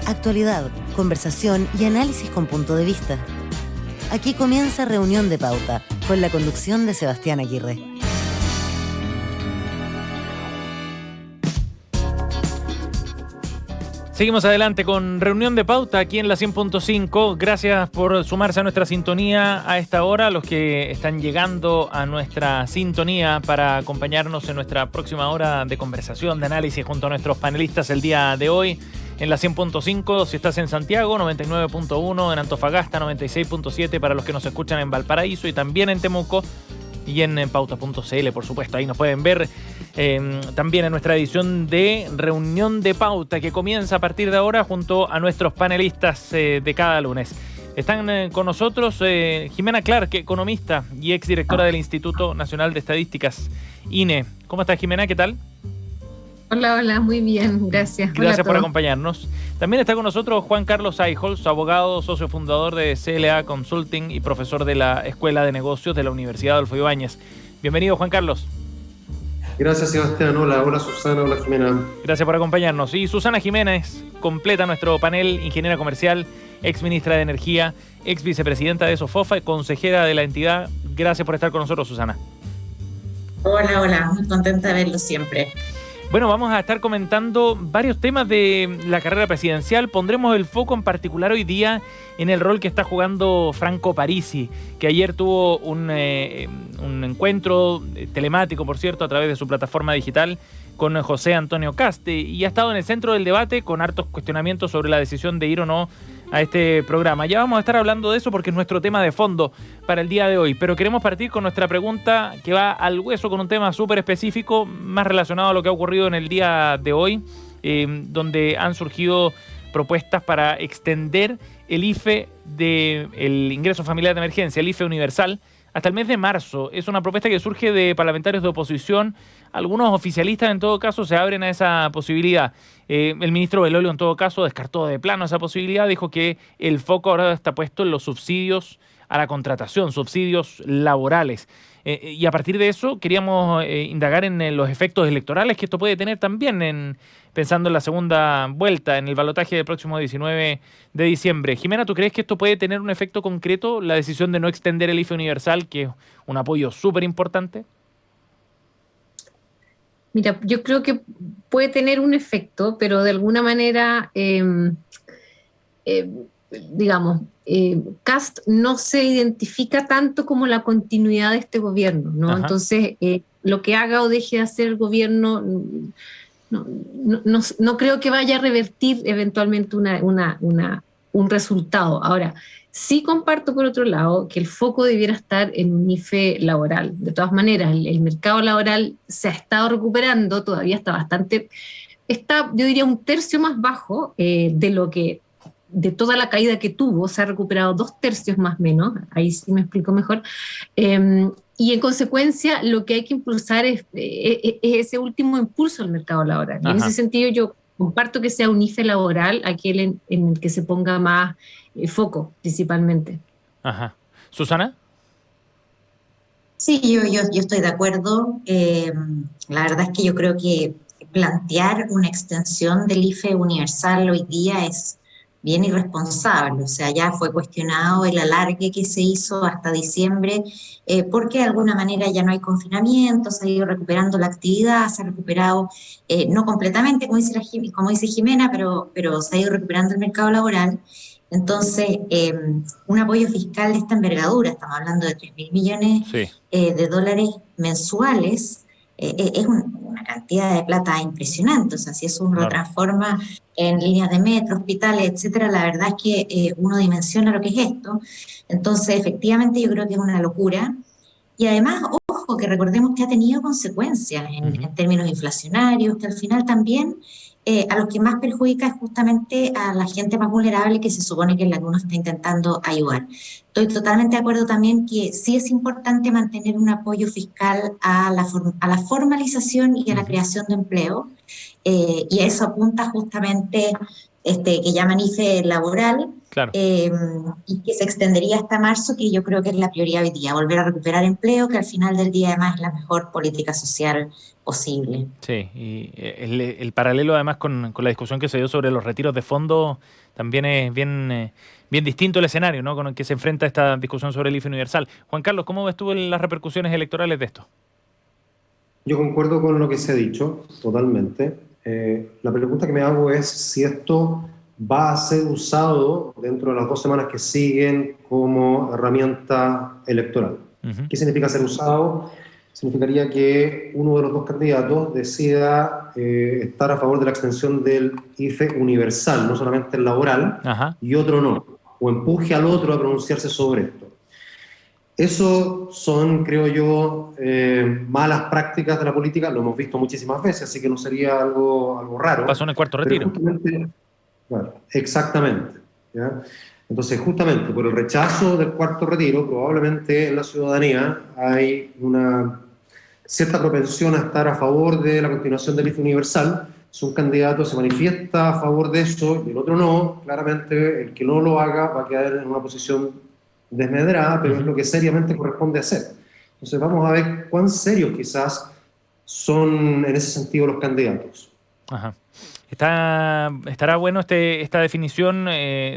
Actualidad, conversación y análisis con punto de vista. Aquí comienza Reunión de Pauta, con la conducción de Sebastián Aguirre. Seguimos adelante con Reunión de Pauta aquí en la 100.5. Gracias por sumarse a nuestra sintonía a esta hora, los que están llegando a nuestra sintonía para acompañarnos en nuestra próxima hora de conversación, de análisis junto a nuestros panelistas el día de hoy en la 100.5. Si estás en Santiago, 99.1, en Antofagasta, 96.7 para los que nos escuchan en Valparaíso y también en Temuco y en pauta.cl, por supuesto. Ahí nos pueden ver también en nuestra edición de Reunión de Pauta, que comienza a partir de ahora junto a nuestros panelistas de cada lunes. Están con nosotros Jimena Clark, economista y exdirectora del Instituto Nacional de Estadísticas, INE. ¿Cómo estás, Jimena? ¿Qué tal? Hola, muy bien, gracias. Gracias por acompañarnos. También está con nosotros Juan Carlos Eijols, abogado, socio fundador de CLA Consulting y profesor de la Escuela de Negocios de la Universidad Adolfo Ibáñez. Bienvenido, Juan Carlos. Gracias, Sebastián. Hola Susana, hola Jimena. Gracias por acompañarnos. Y Susana Jiménez completa nuestro panel, ingeniera comercial, ex ministra de Energía, ex vicepresidenta de SOFOFA y consejera de la entidad. Gracias por estar con nosotros, Susana. Hola, muy contenta de verlo siempre. Bueno, vamos a estar comentando varios temas de la carrera presidencial. Pondremos el foco en particular hoy día en el rol que está jugando Franco Parisi, que ayer tuvo un encuentro telemático, por cierto, a través de su plataforma digital con José Antonio Kast, y ha estado en el centro del debate con hartos cuestionamientos sobre la decisión de ir o no a este programa. Ya vamos a estar hablando de eso porque es nuestro tema de fondo para el día de hoy, pero queremos partir con nuestra pregunta que va al hueso con un tema súper específico, más relacionado a lo que ha ocurrido en el día de hoy, donde han surgido propuestas para extender el IFE del ingreso familiar de emergencia, el IFE universal, hasta el mes de marzo. Es una propuesta que surge de parlamentarios de oposición. Algunos oficialistas, en todo caso, se abren a esa posibilidad. El ministro Belolio, en todo caso, descartó de plano esa posibilidad. Dijo que el foco ahora está puesto en los subsidios a la contratación, subsidios laborales. Y a partir de eso queríamos indagar en los efectos electorales que esto puede tener también, pensando en la segunda vuelta, en el balotaje del próximo 19 de diciembre. Jimena, ¿tú crees que esto puede tener un efecto concreto, la decisión de no extender el IFE universal, que es un apoyo súper importante? Mira, yo creo que puede tener un efecto, pero de alguna manera, Kast no se identifica tanto como la continuidad de este gobierno, ¿no? Ajá. Entonces, lo que haga o deje de hacer el gobierno, no creo que vaya a revertir eventualmente un resultado. Ahora, sí comparto, por otro lado, que el foco debiera estar en un IFE laboral. De todas maneras, el mercado laboral se ha estado recuperando, todavía está, yo diría, un tercio más bajo de toda la caída que tuvo. Se ha recuperado 2/3 más o menos, ahí sí me explico mejor. Y en consecuencia, lo que hay que impulsar es ese último impulso al mercado laboral. Y en ese sentido, yo comparto que sea un IFE laboral aquel en el que se ponga más foco, principalmente. Ajá. ¿Susana? Sí, yo estoy de acuerdo. La verdad es que yo creo que plantear una extensión del IFE universal hoy día es bien irresponsable. O sea, ya fue cuestionado el alargue que se hizo hasta diciembre, porque de alguna manera ya no hay confinamiento, se ha ido recuperando la actividad, se ha recuperado, no completamente, como dice Jimena, pero se ha ido recuperando el mercado laboral. Entonces, un apoyo fiscal de esta envergadura, estamos hablando de 3.000 millones de dólares mensuales, es una cantidad de plata impresionante. O sea, si eso uno lo transforma en líneas de metro, hospitales, etcétera, la verdad es que uno dimensiona lo que es esto. Entonces, efectivamente, yo creo que es una locura. Y además, ojo, que recordemos que ha tenido consecuencias en términos inflacionarios, que al final también a los que más perjudica es justamente a la gente más vulnerable, que se supone que es la que uno está intentando ayudar. Estoy totalmente de acuerdo también que sí es importante mantener un apoyo fiscal a la formalización y a la creación de empleo, y a eso apunta justamente que llaman IFE laboral, claro. Y que se extendería hasta marzo, que yo creo que es la prioridad hoy día, volver a recuperar empleo, que al final del día además es la mejor política social posible. Sí, y el paralelo además con la discusión que se dio sobre los retiros de fondos también es bien distinto el escenario, ¿no?, con el que se enfrenta esta discusión sobre el IFE universal. Juan Carlos, ¿cómo ves tú las repercusiones electorales de esto? Yo concuerdo con lo que se ha dicho, totalmente. La pregunta que me hago es si esto va a ser usado dentro de las 2 semanas que siguen como herramienta electoral. Uh-huh. ¿Qué significa ser usado? Significaría que uno de los 2 candidatos decida estar a favor de la extensión del IFE universal, no solamente el laboral, Ajá. y otro no, o empuje al otro a pronunciarse sobre esto. Eso son, creo yo, malas prácticas de la política, lo hemos visto muchísimas veces, así que no sería algo raro. Pasó en el cuarto retiro. Bueno, exactamente, ¿ya? Entonces, justamente por el rechazo del cuarto retiro, probablemente en la ciudadanía hay una cierta propensión a estar a favor de la continuación del IFE universal. Si un candidato se manifiesta a favor de eso y el otro no, claramente el que no lo haga va a quedar en una posición desmedrada, pero es lo que seriamente corresponde hacer. Entonces vamos a ver cuán serios quizás son en ese sentido los candidatos. Ajá. Estará bueno esta definición,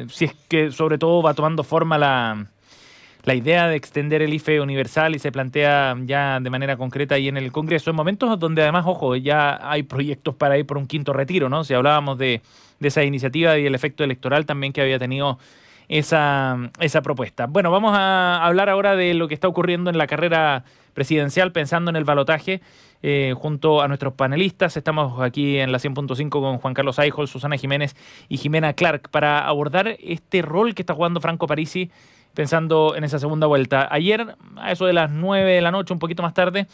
si es que sobre todo va tomando forma la idea de extender el IFE universal y se plantea ya de manera concreta ahí en el Congreso, en momentos donde además, ojo, ya hay proyectos para ir por un quinto retiro, ¿no? Si hablábamos de esa iniciativa y el efecto electoral también que había tenido esa propuesta. Bueno, vamos a hablar ahora de lo que está ocurriendo en la carrera presidencial, pensando en el balotaje, junto a nuestros panelistas. Estamos aquí en la 100.5 con Juan Carlos Aijol, Susana Jiménez y Jimena Clark para abordar este rol que está jugando Franco Parisi, pensando en esa segunda vuelta. Ayer, a eso de las 9 de la noche, un poquito más tarde,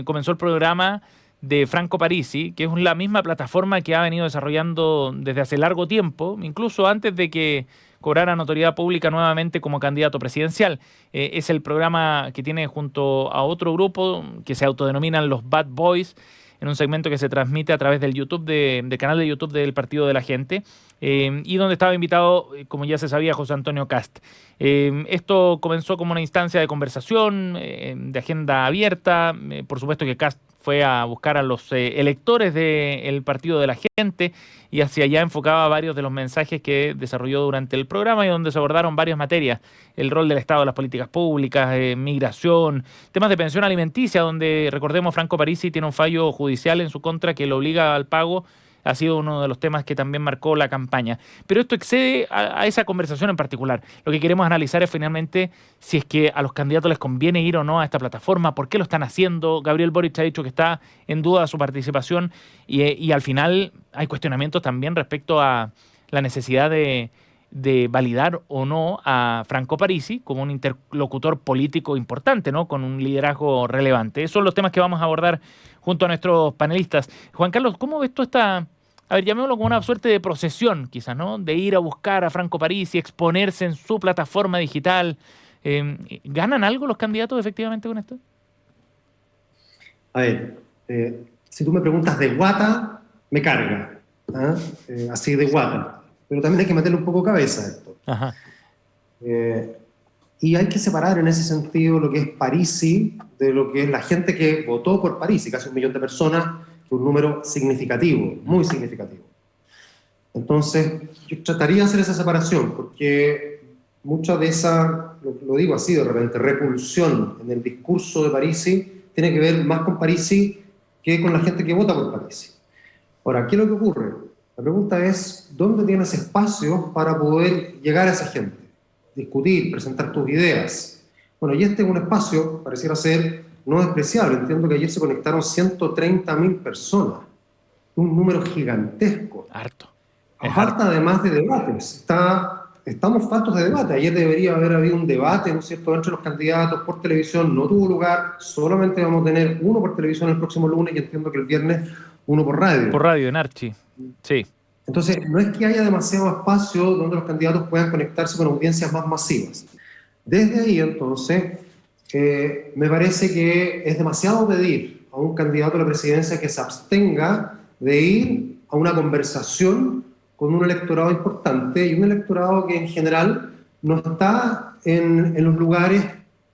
comenzó el programa de Franco Parisi, que es la misma plataforma que ha venido desarrollando desde hace largo tiempo, incluso antes de que cobrara notoriedad pública nuevamente como candidato presidencial. Es el programa que tiene junto a otro grupo que se autodenominan los Bad Boys, en un segmento que se transmite a través del YouTube del canal de YouTube del Partido de la Gente, y donde estaba invitado, como ya se sabía, José Antonio Kast. Esto comenzó como una instancia de conversación, de agenda abierta. Por supuesto que Kast fue a buscar a los electores del Partido de la Gente y hacia allá enfocaba varios de los mensajes que desarrolló durante el programa y donde se abordaron varias materias: el rol del Estado en las políticas públicas, migración, temas de pensión alimenticia, donde, recordemos, Franco Parisi tiene un fallo judicial en su contra que lo obliga al pago. Ha sido uno de los temas que también marcó la campaña. Pero esto excede a esa conversación en particular. Lo que queremos analizar es finalmente si es que a los candidatos les conviene ir o no a esta plataforma, por qué lo están haciendo. Gabriel Boric ha dicho que está en duda su participación y al final hay cuestionamientos también respecto a la necesidad de validar o no a Franco Parisi como un interlocutor político importante, ¿no?, con un liderazgo relevante. Esos son los temas que vamos a abordar junto a nuestros panelistas. Juan Carlos, ¿cómo ves tú a ver, llamémoslo como una suerte de procesión, quizás, ¿no?, de ir a buscar a Franco Parisi, exponerse en su plataforma digital? ¿Ganan algo los candidatos efectivamente con esto? A ver, si tú me preguntas de guata, me carga, así de guata. Pero también hay que meterle un poco cabeza a esto. Ajá. Y hay que separar en ese sentido lo que es Parisi de lo que es la gente que votó por Parisi, casi 1 millón de personas, que es un número significativo, muy significativo. Entonces, yo trataría de hacer esa separación, porque mucha de esa, lo digo así de repente, repulsión en el discurso de Parisi tiene que ver más con Parisi que con la gente que vota por Parisi. Ahora, ¿qué es lo que ocurre? La pregunta es, ¿dónde tienes espacio para poder llegar a esa gente? Discutir, presentar tus ideas. Bueno, y este es un espacio, pareciera ser, no despreciable. Entiendo que ayer se conectaron 130.000 personas. Un número gigantesco. Harto. Falta además de debates. Estamos faltos de debate. Ayer debería haber habido un debate, ¿no es cierto?, entre los candidatos por televisión. No tuvo lugar. Solamente vamos a tener uno por televisión el próximo lunes y entiendo que el viernes uno por radio. Por radio, en Archi. Sí. Entonces, no es que haya demasiado espacio donde los candidatos puedan conectarse con audiencias más masivas. Desde ahí, entonces, me parece que es demasiado pedir a un candidato a la presidencia que se abstenga de ir a una conversación con un electorado importante y un electorado que en general no está en los lugares,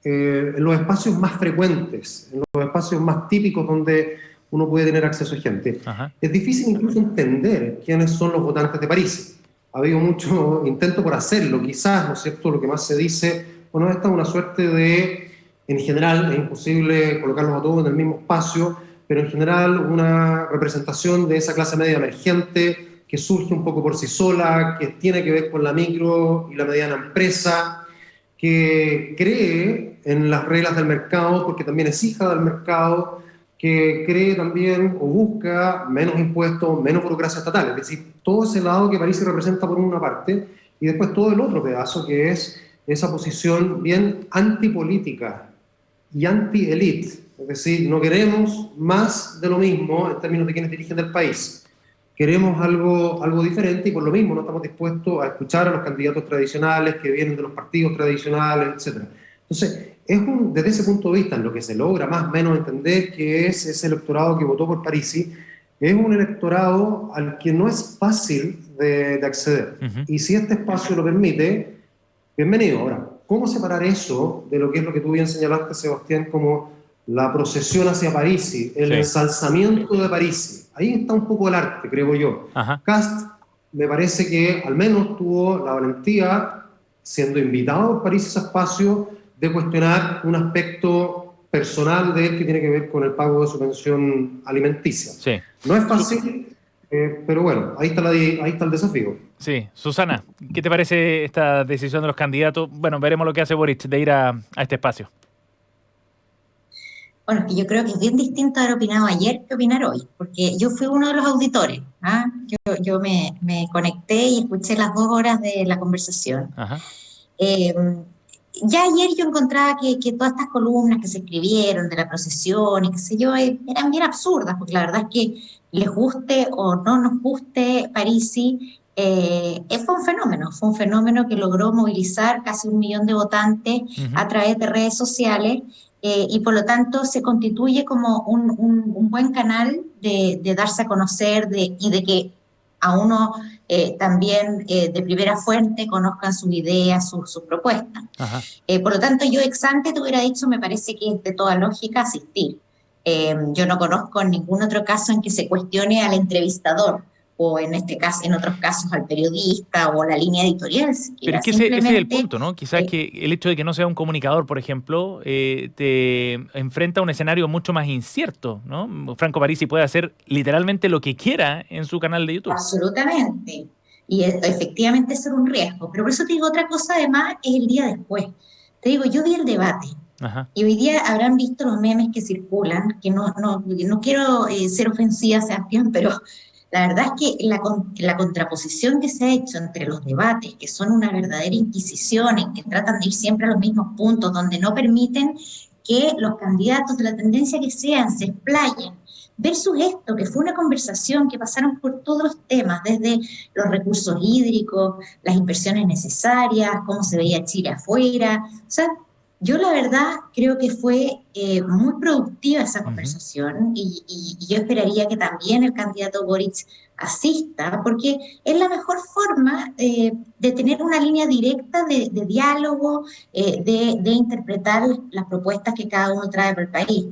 en los espacios más frecuentes, en los espacios más típicos donde uno puede tener acceso a gente. Ajá. Es difícil incluso entender quiénes son los votantes de París. Ha habido mucho intento por hacerlo, quizás, ¿no es cierto?, lo que más se dice, bueno, esta es una suerte de, en general, es imposible colocarlos a todos en el mismo espacio, pero en general una representación de esa clase media emergente que surge un poco por sí sola, que tiene que ver con la micro y la mediana empresa, que cree en las reglas del mercado, porque también es hija del mercado, que cree también o busca menos impuestos, menos burocracia estatal. Es decir, todo ese lado que París representa por una parte, y después todo el otro pedazo que es esa posición bien antipolítica y anti-elite. Es decir, no queremos más de lo mismo en términos de quienes dirigen el país. Queremos algo diferente y por lo mismo no estamos dispuestos a escuchar a los candidatos tradicionales que vienen de los partidos tradicionales, etc. Entonces, desde ese punto de vista, en lo que se logra más o menos entender que es ese electorado que votó por Parisi, es un electorado al que no es fácil de acceder. Uh-huh. Y si este espacio lo permite, bienvenido. Ahora, ¿cómo separar eso de lo que es lo que tú bien señalaste, Sebastián, como la procesión hacia Parisi, el ensalzamiento de Parisi? Ahí está un poco el arte, creo yo. Ajá. Kast me parece que al menos tuvo la valentía, siendo invitado por Parisi a ese espacio, de cuestionar un aspecto personal de él que tiene que ver con el pago de su pensión alimenticia. Sí. No es fácil, pero bueno, ahí está el desafío. Sí. Susana, ¿qué te parece esta decisión de los candidatos? Bueno, veremos lo que hace Boric de ir a este espacio. Bueno, es que yo creo que es bien distinto haber opinado ayer que opinar hoy, porque yo fui uno de los auditores. Yo me conecté y escuché las 2 horas de la conversación. Ajá. Ya ayer yo encontraba que todas estas columnas que se escribieron de la procesión y qué sé yo, eran bien absurdas, porque la verdad es que les guste o no nos guste Parisi, fue un fenómeno que logró movilizar casi 1 millón de votantes a través de redes sociales, y por lo tanto se constituye como un buen canal de darse a conocer y de que a uno también de primera fuente conozcan sus ideas, sus propuestas. Por lo tanto, yo ex ante te hubiera dicho, me parece que es de toda lógica asistir. Yo no conozco ningún otro caso en que se cuestione al entrevistador, o en este caso, en otros casos al periodista o la línea editorial. Pero es que ese es el punto, ¿no? Quizás que el hecho de que no sea un comunicador, por ejemplo, te enfrenta a un escenario mucho más incierto, ¿no? Franco Parisi puede hacer literalmente lo que quiera en su canal de YouTube. Absolutamente. Y efectivamente es un riesgo. Pero por eso te digo, otra cosa además es el día después. Te digo, yo vi el debate. Ajá. Y hoy día habrán visto los memes que circulan, que no quiero ser ofensiva, Sebastián, pero la verdad es que la contraposición que se ha hecho entre los debates, que son una verdadera inquisición, en que tratan de ir siempre a los mismos puntos, donde no permiten que los candidatos de la tendencia que sean se explayen, versus esto, que fue una conversación que pasaron por todos los temas, desde los recursos hídricos, las inversiones necesarias, cómo se veía Chile afuera. O sea, yo la verdad creo que fue muy productiva esa conversación, y yo esperaría que también el candidato Boric asista, porque es la mejor forma de tener una línea directa de diálogo, de interpretar las propuestas que cada uno trae para el país.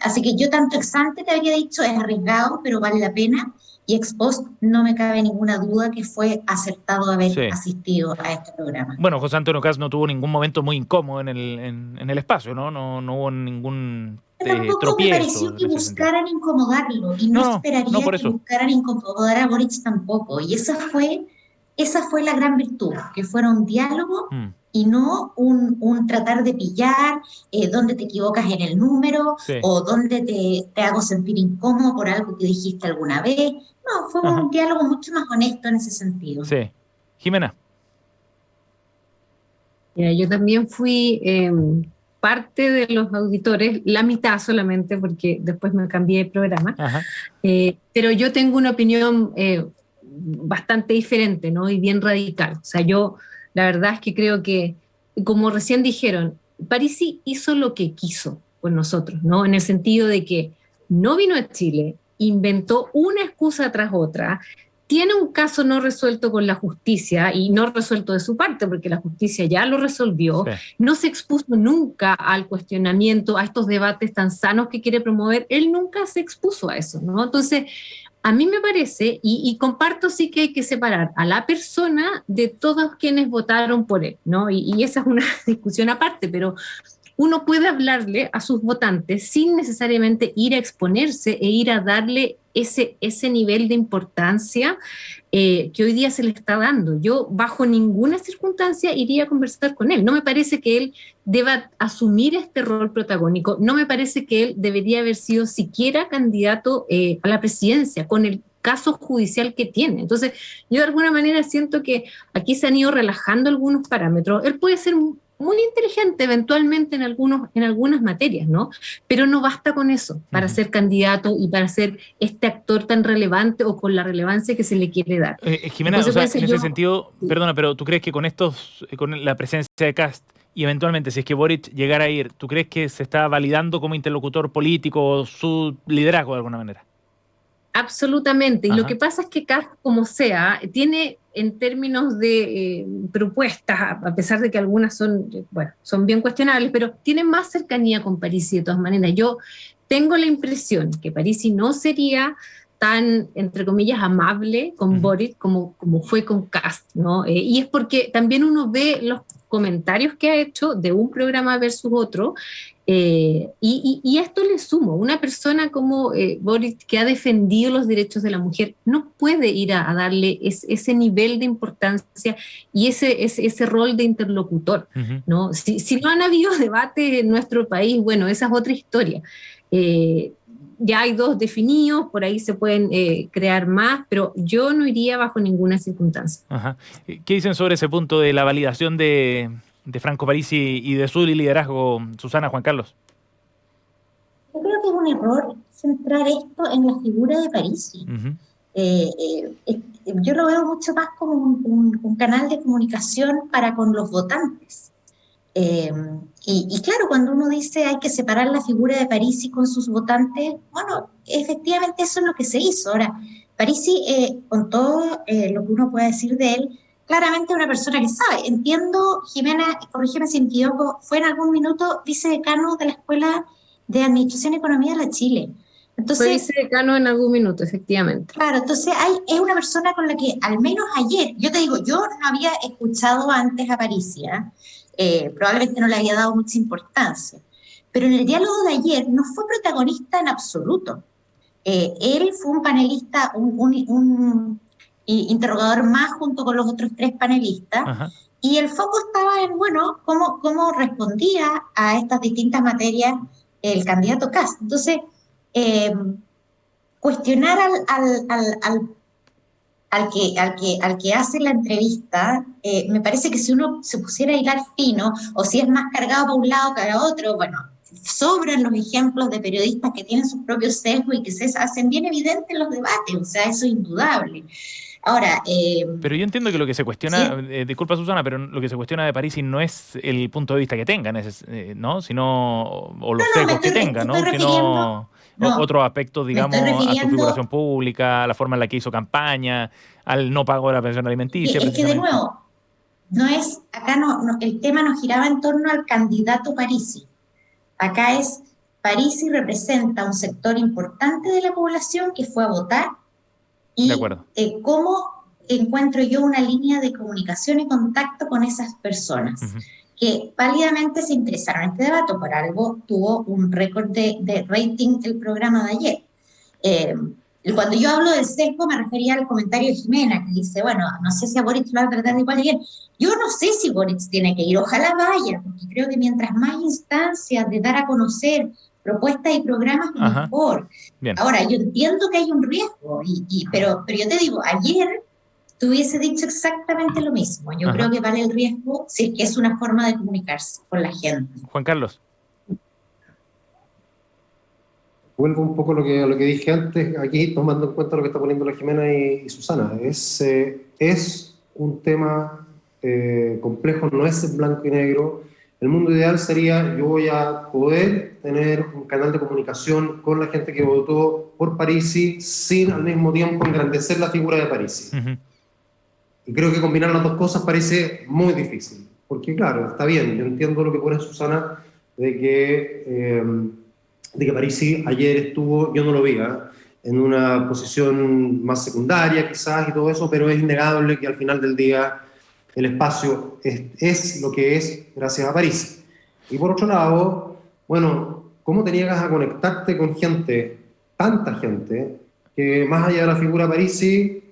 Así que yo tanto ex ante te habría dicho, es arriesgado, pero vale la pena, y ex post no me cabe ninguna duda que fue acertado haber asistido a este programa. Bueno, José Antonio Kast no tuvo ningún momento muy incómodo en el espacio, ¿no? No hubo ningún tampoco tropiezo. Me pareció que buscaran incomodarlo, y no esperaría que buscaran incomodar a Boric tampoco. Y esa fue la gran virtud, que fuera un diálogo y no un tratar de pillar dónde te equivocas en el número, o dónde te hago sentir incómodo por algo que dijiste alguna vez. No, fue un diálogo mucho más honesto en ese sentido. Sí. Jimena. Yo también fui parte de los auditores, la mitad solamente, porque después me cambié de programa. Pero yo tengo una opinión bastante diferente, ¿no? Y bien radical. O sea, yo la verdad es que creo que, como recién dijeron, Parisi hizo lo que quiso con nosotros, ¿no? En el sentido de que no vino a Chile, inventó una excusa tras otra, tiene un caso no resuelto con la justicia, y no resuelto de su parte, porque la justicia ya lo resolvió, Sí. no se expuso nunca al cuestionamiento, a estos debates tan sanos que quiere promover, él nunca se expuso a eso, ¿no? Entonces, a mí me parece, y comparto sí que hay que separar a la persona de todos quienes votaron por él, ¿no? Y esa es una discusión aparte, pero uno puede hablarle a sus votantes sin necesariamente ir a exponerse e ir a darle ese nivel de importancia que hoy día se le está dando. Yo bajo ninguna circunstancia iría a conversar con él. No me parece que él deba asumir este rol protagónico. No me parece que él debería haber sido siquiera candidato a la presidencia con el caso judicial que tiene. Entonces, yo de alguna manera siento que aquí se han ido relajando algunos parámetros. Él puede ser muy inteligente eventualmente en algunas materias, ¿no? Pero no basta con eso para ser candidato y para ser este actor tan relevante o con la relevancia que se le quiere dar. Jimena, Entonces, o sea, en ese sentido, sí. perdona, pero ¿tú crees que con la presencia de Kast y eventualmente si es que Boric llegara a ir, ¿tú crees que se está validando como interlocutor político su liderazgo de alguna manera? Absolutamente. Y Ajá. lo que pasa es que Kast, como sea, tiene en términos de propuestas, a pesar de que algunas son bien cuestionables, pero tiene más cercanía con Parisi de todas maneras. Yo tengo la impresión que Parisi no sería tan, entre comillas, amable con Boric como fue con Kast, ¿no? Y es porque también uno ve los comentarios que ha hecho de un programa versus otro, y esto le sumo, una persona como Boric, que ha defendido los derechos de la mujer, no puede ir a darle ese nivel de importancia y ese rol de interlocutor, ¿no? Si no han habido debates en nuestro país, bueno, esa es otra historia. Ya hay dos definidos, por ahí se pueden crear más, pero yo no iría bajo ninguna circunstancia. Ajá. ¿Qué dicen sobre ese punto de la validación de Franco Parisi y de su liderazgo, Susana, Juan Carlos? Yo creo que es un error centrar esto en la figura de Parisi. Yo lo veo mucho más como un canal de comunicación para con los votantes. Y claro, cuando uno dice hay que separar la figura de Parisi con sus votantes, bueno, efectivamente eso es lo que se hizo. Ahora, Parisi, con todo lo que uno puede decir de él, claramente es una persona que sabe. Entiendo, Jimena, corrígeme si me equivoco, fue en algún minuto vicedecano de la Escuela de Administración y Economía de la Chile. Entonces, fue vicedecano en algún minuto, efectivamente. Claro, entonces es una persona con la que, al menos ayer, yo te digo, yo no había escuchado antes a Parisi, probablemente no le había dado mucha importancia, pero en el diálogo de ayer no fue protagonista en absoluto. Él fue un panelista, un interrogador más junto con los otros tres panelistas. Ajá. Y el foco estaba en, bueno, cómo respondía a estas distintas materias el candidato Kast. Entonces, cuestionar al que hace la entrevista, me parece que si uno se pusiera a hilar fino, o si es más cargado para un lado que para otro, bueno, sobran los ejemplos de periodistas que tienen sus propios sesgos y que se hacen bien evidentes en los debates, o sea, eso es indudable. Ahora, pero yo entiendo que lo que se cuestiona, ¿sí? Disculpa Susana, pero lo que se cuestiona de Parisi no es el punto de vista que tenga, ¿no? Sino, o los sesgos que tenga, ¿no? Sino otros aspectos, digamos, a su figuración pública, a la forma en la que hizo campaña, al no pago de la pensión alimenticia. Es que de nuevo, el tema no giraba en torno al candidato Parisi. Acá es, Parisi representa un sector importante de la población que fue a votar. Y cómo encuentro yo una línea de comunicación y contacto con esas personas que válidamente se interesaron en este debate. Por algo tuvo un récord de rating el programa de ayer. Cuando yo hablo del sesgo me refería al comentario de Jimena, que dice, bueno, no sé si a Boric lo va a tratar igual ayer. Yo no sé si Boric tiene que ir, ojalá vaya, porque creo que mientras más instancias de dar a conocer propuestas y programas, mejor. Bien. Ahora, yo entiendo que hay un riesgo, pero yo te digo, ayer te hubiese dicho exactamente lo mismo. Yo creo que vale el riesgo si es que es una forma de comunicarse con la gente. Juan Carlos. Vuelvo un poco a lo que dije antes, aquí tomando en cuenta lo que está poniendo la Jimena y Susana. Es un tema complejo, no es en blanco y negro. El mundo ideal sería, yo voy a poder tener un canal de comunicación con la gente que votó por Parisi sin al mismo tiempo engrandecer la figura de Parisi. Y creo que combinar las dos cosas parece muy difícil, porque claro, está bien, yo entiendo lo que pone Susana de que Parisi ayer estuvo, yo no lo vi, en una posición más secundaria quizás y todo eso, pero es innegable que al final del día el espacio es lo que es gracias a Parisi. Y por otro lado, bueno, ¿cómo te niegas a conectarte con gente, tanta gente, que más allá de la figura Parisi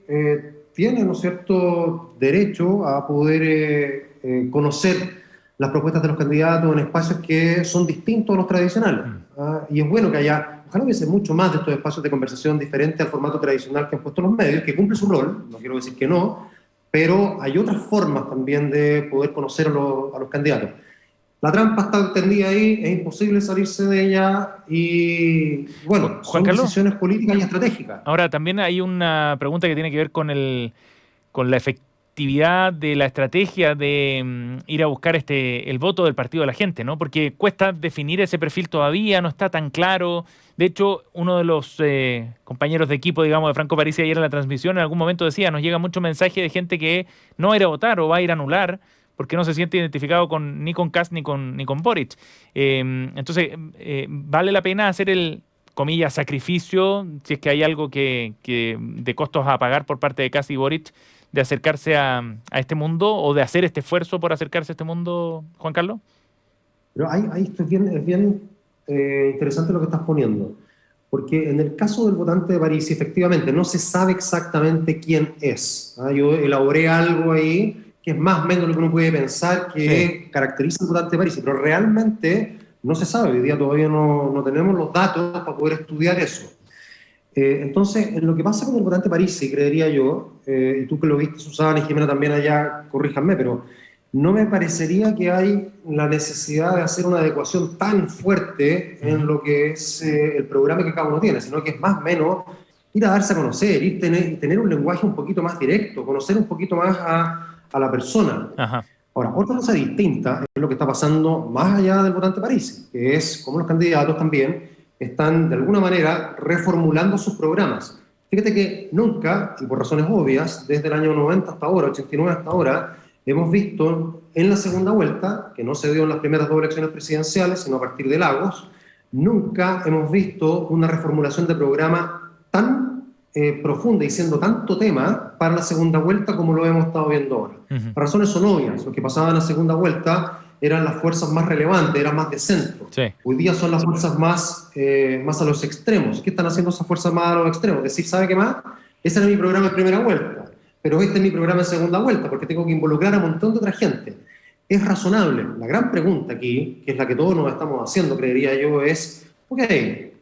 tiene, ¿no es cierto?, derecho a poder conocer las propuestas de los candidatos en espacios que son distintos a los tradicionales? Y es bueno que haya, ojalá hubiese mucho más de estos espacios de conversación diferentes al formato tradicional que han puesto los medios, que cumple su rol, no quiero decir que no, pero hay otras formas también de poder conocer a los candidatos. La trampa está tendida ahí, es imposible salirse de ella y, bueno, son decisiones políticas y estratégicas. Ahora, también hay una pregunta que tiene que ver con la efectividad de la estrategia de ir a buscar el voto del partido de la gente, ¿no? Porque cuesta definir ese perfil todavía, no está tan claro. De hecho, uno de los compañeros de equipo, digamos, de Franco Parisi ayer en la transmisión, en algún momento decía, nos llega mucho mensaje de gente que no va a ir a votar o va a ir a anular, porque no se siente identificado ni con Kast ni con Boric. Entonces, vale la pena hacer el, comillas, sacrificio, si es que hay algo que de costos a pagar por parte de Kast y Boric, de acercarse a este mundo o de hacer este esfuerzo por acercarse a este mundo, Juan Carlos? Pero ahí es bien interesante lo que estás poniendo, porque en el caso del votante de Parisi, efectivamente, no se sabe exactamente quién es. Yo elaboré algo ahí que es más o menos lo que uno puede pensar que caracteriza al votante de Parisi, pero realmente no se sabe. Hoy día todavía no tenemos los datos para poder estudiar eso. Entonces, en lo que pasa con el votante Parisi, creería yo, y tú que lo viste, Susana y Jimena también allá, corríjanme, pero no me parecería que hay la necesidad de hacer una adecuación tan fuerte en lo que es el programa que cada uno tiene, sino que es más o menos ir a darse a conocer, tener un lenguaje un poquito más directo, conocer un poquito más a la persona. Ajá. Ahora, otra cosa distinta es lo que está pasando más allá del votante Parisi, que es cómo los candidatos también están de alguna manera reformulando sus programas. Fíjate que nunca, y por razones obvias, desde el año 90 hasta ahora, 89 hasta ahora, hemos visto en la segunda vuelta, que no se dio en las primeras dos elecciones presidenciales, sino a partir de Lagos, nunca hemos visto una reformulación de programa tan profunda y siendo tanto tema para la segunda vuelta como lo hemos estado viendo ahora. Las razones son obvias. Lo que pasaba en la segunda vuelta eran las fuerzas más relevantes, eran más de centro. Sí. Hoy día son las fuerzas más a los extremos. ¿Qué están haciendo esas fuerzas más a los extremos? Decir, ¿sabe qué más? Ese era mi programa en primera vuelta, pero este es mi programa en segunda vuelta, porque tengo que involucrar a un montón de otra gente. Es razonable. La gran pregunta aquí, que es la que todos nos estamos haciendo, creería yo, es, ok,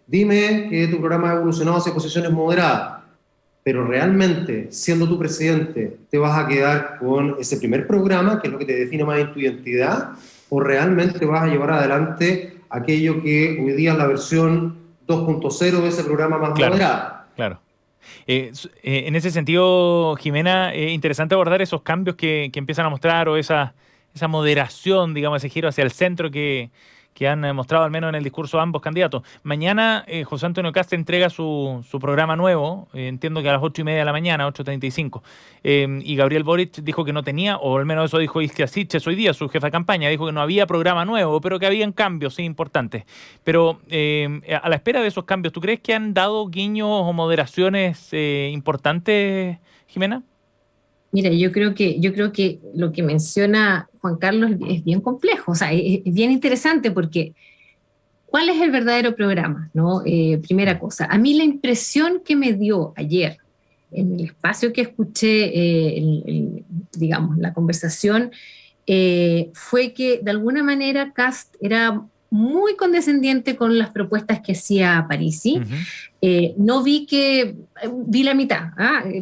dime que tu programa ha evolucionado hacia posiciones moderadas, pero realmente, siendo tu presidente, ¿te vas a quedar con ese primer programa, que es lo que te define más en tu identidad, o realmente vas a llevar adelante aquello que hoy día es la versión 2.0 de ese programa más moderado? Claro. En ese sentido, Jimena, es interesante abordar esos cambios que empiezan a mostrar, o esa moderación, digamos, ese giro hacia el centro que han mostrado al menos en el discurso ambos candidatos. Mañana José Antonio Kast entrega su programa nuevo, entiendo que a las 8:30 de la mañana, 8:35, y Gabriel Boric dijo que no tenía, o al menos eso dijo Izquierda Siches hoy día, su jefa de campaña, dijo que no había programa nuevo, pero que habían cambios, sí, importantes. Pero a la espera de esos cambios, ¿tú crees que han dado guiños o moderaciones importantes, Jimena? Mira, yo creo que lo que menciona Juan Carlos es bien complejo, o sea, es bien interesante porque ¿cuál es el verdadero programa? ¿No? Primera cosa, a mí la impresión que me dio ayer en el espacio que escuché, digamos, la conversación, fue que de alguna manera Kast era muy condescendiente con las propuestas que hacía Parisi. No vi la mitad,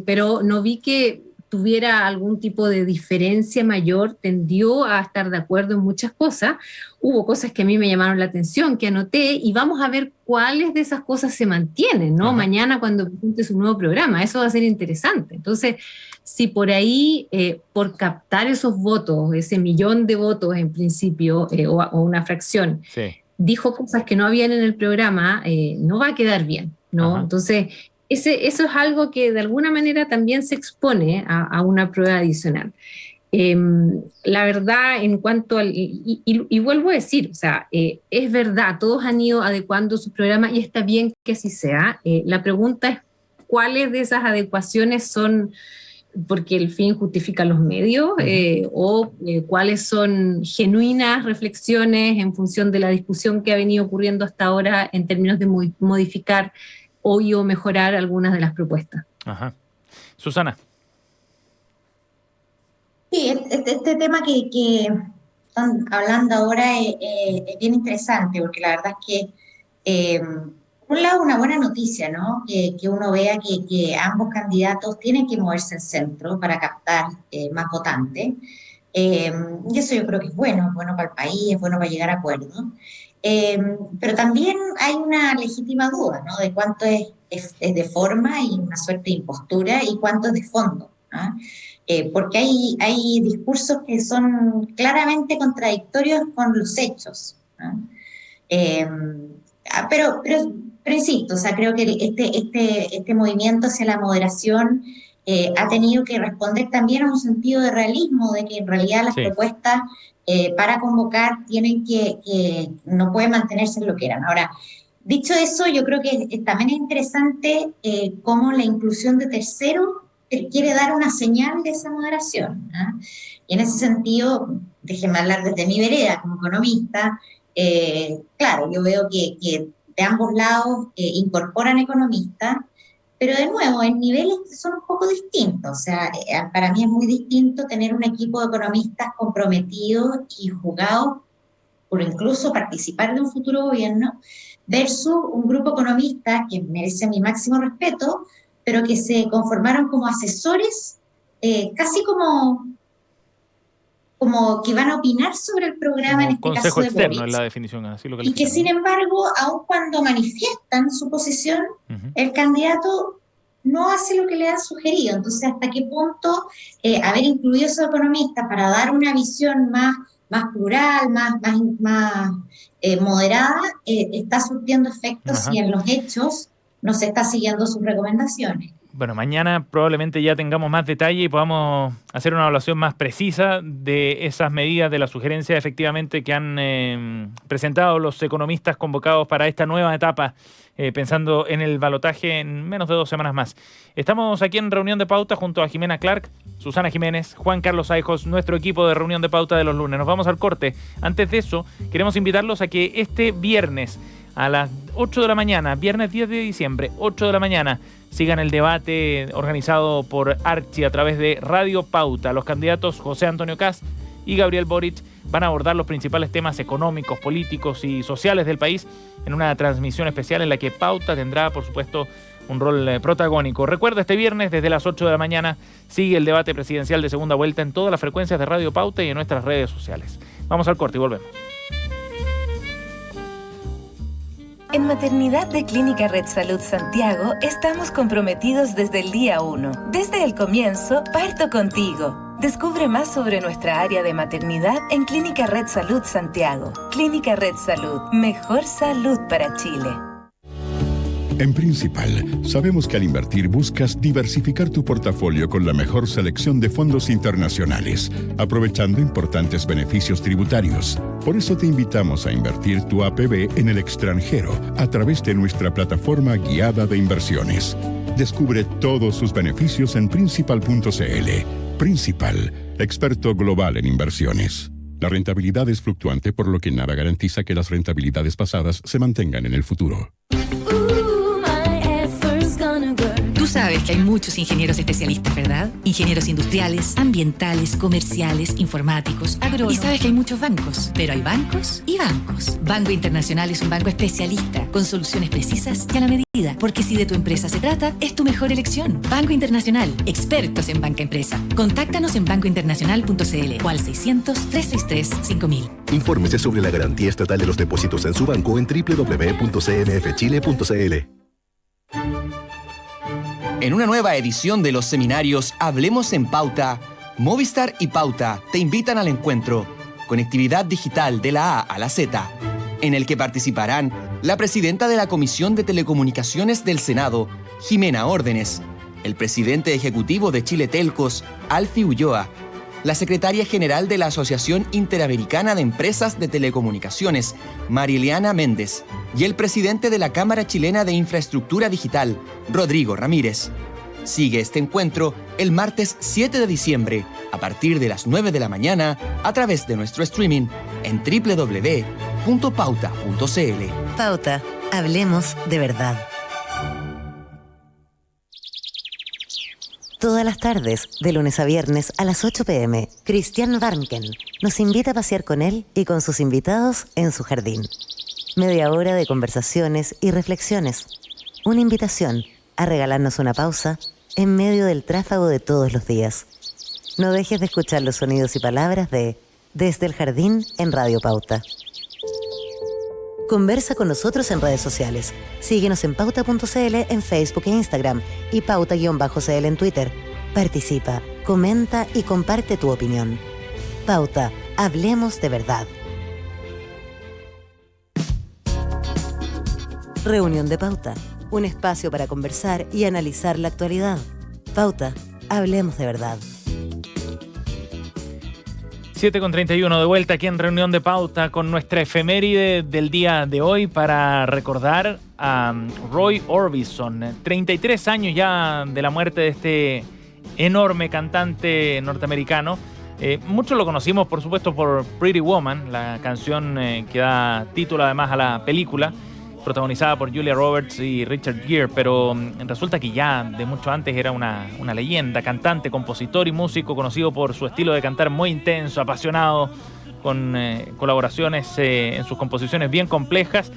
pero no vi que tuviera algún tipo de diferencia mayor, tendió a estar de acuerdo en muchas cosas. Hubo cosas que a mí me llamaron la atención, que anoté, y vamos a ver cuáles de esas cosas se mantienen, ¿no? Mañana cuando presente su nuevo programa, eso va a ser interesante. Entonces, si por ahí, por captar esos votos, ese 1.000.000 de votos en principio, o una fracción, dijo cosas que no habían en el programa, no va a quedar bien. ¿no? Ajá. Entonces, eso es algo que de alguna manera también se expone a una prueba adicional. La verdad, en cuanto al, y vuelvo a decir, o sea, es verdad, todos han ido adecuando su programa y está bien que así sea. La pregunta es, ¿cuáles de esas adecuaciones son porque el fin justifica los medios o cuáles son genuinas reflexiones en función de la discusión que ha venido ocurriendo hasta ahora en términos de modificar o mejorar algunas de las propuestas? Ajá. Susana. Sí, este tema que están hablando ahora es bien interesante, porque la verdad es que, por un lado, una buena noticia, ¿no? Que uno vea que ambos candidatos tienen que moverse al centro para captar más votantes. Y eso yo creo que es bueno para el país, es bueno para llegar a acuerdos. Pero también hay una legítima duda, ¿no? De cuánto es de forma y una suerte de impostura y cuánto es de fondo, ¿no? Porque hay discursos que son claramente contradictorios con los hechos, ¿no? Pero insisto, o sea, creo que este movimiento hacia la moderación ha tenido que responder también a un sentido de realismo, de que en realidad las propuestas para convocar tienen que no pueden mantenerse en lo que eran. Ahora, dicho eso, yo creo que también es interesante cómo la inclusión de terceros quiere dar una señal de esa moderación, ¿eh? Y en ese sentido, déjenme hablar desde mi vereda como economista. Claro, yo veo que de ambos lados incorporan economistas, pero de nuevo, en niveles que son un poco distintos. O sea, para mí es muy distinto tener un equipo de economistas comprometidos y jugados por incluso participar de un futuro gobierno, versus un grupo de economistas que merece mi máximo respeto, pero que se conformaron como asesores, casi como que van a opinar sobre el programa, como en este consejo caso de externo Boric. Es la definición, así lo y que sin embargo, aun cuando manifiestan su posición, el candidato no hace lo que le han sugerido. Entonces, ¿hasta qué punto haber incluido a esos economistas para dar una visión más plural, más moderada, está surtiendo efectos y en los hechos no se está siguiendo sus recomendaciones? Bueno, mañana probablemente ya tengamos más detalle y podamos hacer una evaluación más precisa de esas medidas, de las sugerencias efectivamente que han presentado los economistas convocados para esta nueva etapa, pensando en el balotaje en menos de 2 semanas más. Estamos aquí en Reunión de Pauta junto a Jimena Clark, Susana Jiménez, Juan Carlos Aijos, nuestro equipo de Reunión de Pauta de los lunes. Nos vamos al corte. Antes de eso, queremos invitarlos a que este viernes a las 8 de la mañana, viernes 10 de diciembre, 8 de la mañana, sigan el debate organizado por Archi a través de Radio Pauta. Los candidatos José Antonio Kast y Gabriel Boric van a abordar los principales temas económicos, políticos y sociales del país en una transmisión especial en la que Pauta tendrá, por supuesto, un rol protagónico. Recuerda, este viernes desde las 8 de la mañana sigue el debate presidencial de segunda vuelta en todas las frecuencias de Radio Pauta y en nuestras redes sociales. Vamos al corte y volvemos. En Maternidad de Clínica Red Salud Santiago estamos comprometidos desde el día 1. Desde el comienzo, parto contigo. Descubre más sobre nuestra área de maternidad en Clínica Red Salud Santiago. Clínica Red Salud, mejor salud para Chile. En Principal, sabemos que al invertir buscas diversificar tu portafolio con la mejor selección de fondos internacionales, aprovechando importantes beneficios tributarios. Por eso te invitamos a invertir tu APB en el extranjero a través de nuestra plataforma guiada de inversiones. Descubre todos sus beneficios en Principal.cl. Principal, experto global en inversiones. La rentabilidad es fluctuante, por lo que nada garantiza que las rentabilidades pasadas se mantengan en el futuro. Tú sabes que hay muchos ingenieros especialistas, ¿verdad? Ingenieros industriales, ambientales, comerciales, informáticos, agrónomos. Y sabes que hay muchos bancos, pero hay bancos y bancos. Banco Internacional es un banco especialista, con soluciones precisas y a la medida. Porque si de tu empresa se trata, es tu mejor elección. Banco Internacional, expertos en banca empresa. Contáctanos en bancointernacional.cl o al 600-363-5000. Infórmese sobre la garantía estatal de los depósitos en su banco en www.cmfchile.cl. En una nueva edición de los seminarios Hablemos en Pauta, Movistar y Pauta te invitan al encuentro Conectividad Digital de la A a la Z, en el que participarán la presidenta de la Comisión de Telecomunicaciones del Senado, Jimena Órdenes, el presidente ejecutivo de Chile Telcos, Alfie Ulloa, la secretaria general de la Asociación Interamericana de Empresas de Telecomunicaciones, Mariliana Méndez, y el presidente de la Cámara Chilena de Infraestructura Digital, Rodrigo Ramírez. Sigue este encuentro el martes 7 de diciembre, a partir de las 9 de la mañana, a través de nuestro streaming en www.pauta.cl. Pauta, hablemos de verdad. Todas las tardes, de lunes a viernes a las 8 p.m., Christian Warnken nos invita a pasear con él y con sus invitados en su jardín. Media hora de conversaciones y reflexiones. Una invitación a regalarnos una pausa en medio del tráfago de todos los días. No dejes de escuchar los sonidos y palabras de Desde el Jardín en Radio Pauta. Conversa con nosotros en redes sociales. Síguenos en pauta.cl en Facebook e Instagram y pauta_cl en Twitter. Participa, comenta y comparte tu opinión. Pauta, hablemos de verdad. Reunión de Pauta, un espacio para conversar y analizar la actualidad. Pauta, hablemos de verdad. 7:31 de vuelta aquí en Reunión de Pauta con nuestra efeméride del día de hoy para recordar a Roy Orbison. 33 años ya de la muerte de este enorme cantante norteamericano. Muchos lo conocimos, por supuesto, por Pretty Woman, la canción que da título además a la película, protagonizada por Julia Roberts y Richard Gere, pero resulta que ya de mucho antes era una leyenda, cantante, compositor y músico, conocido por su estilo de cantar muy intenso, apasionado, con colaboraciones en sus composiciones bien complejas,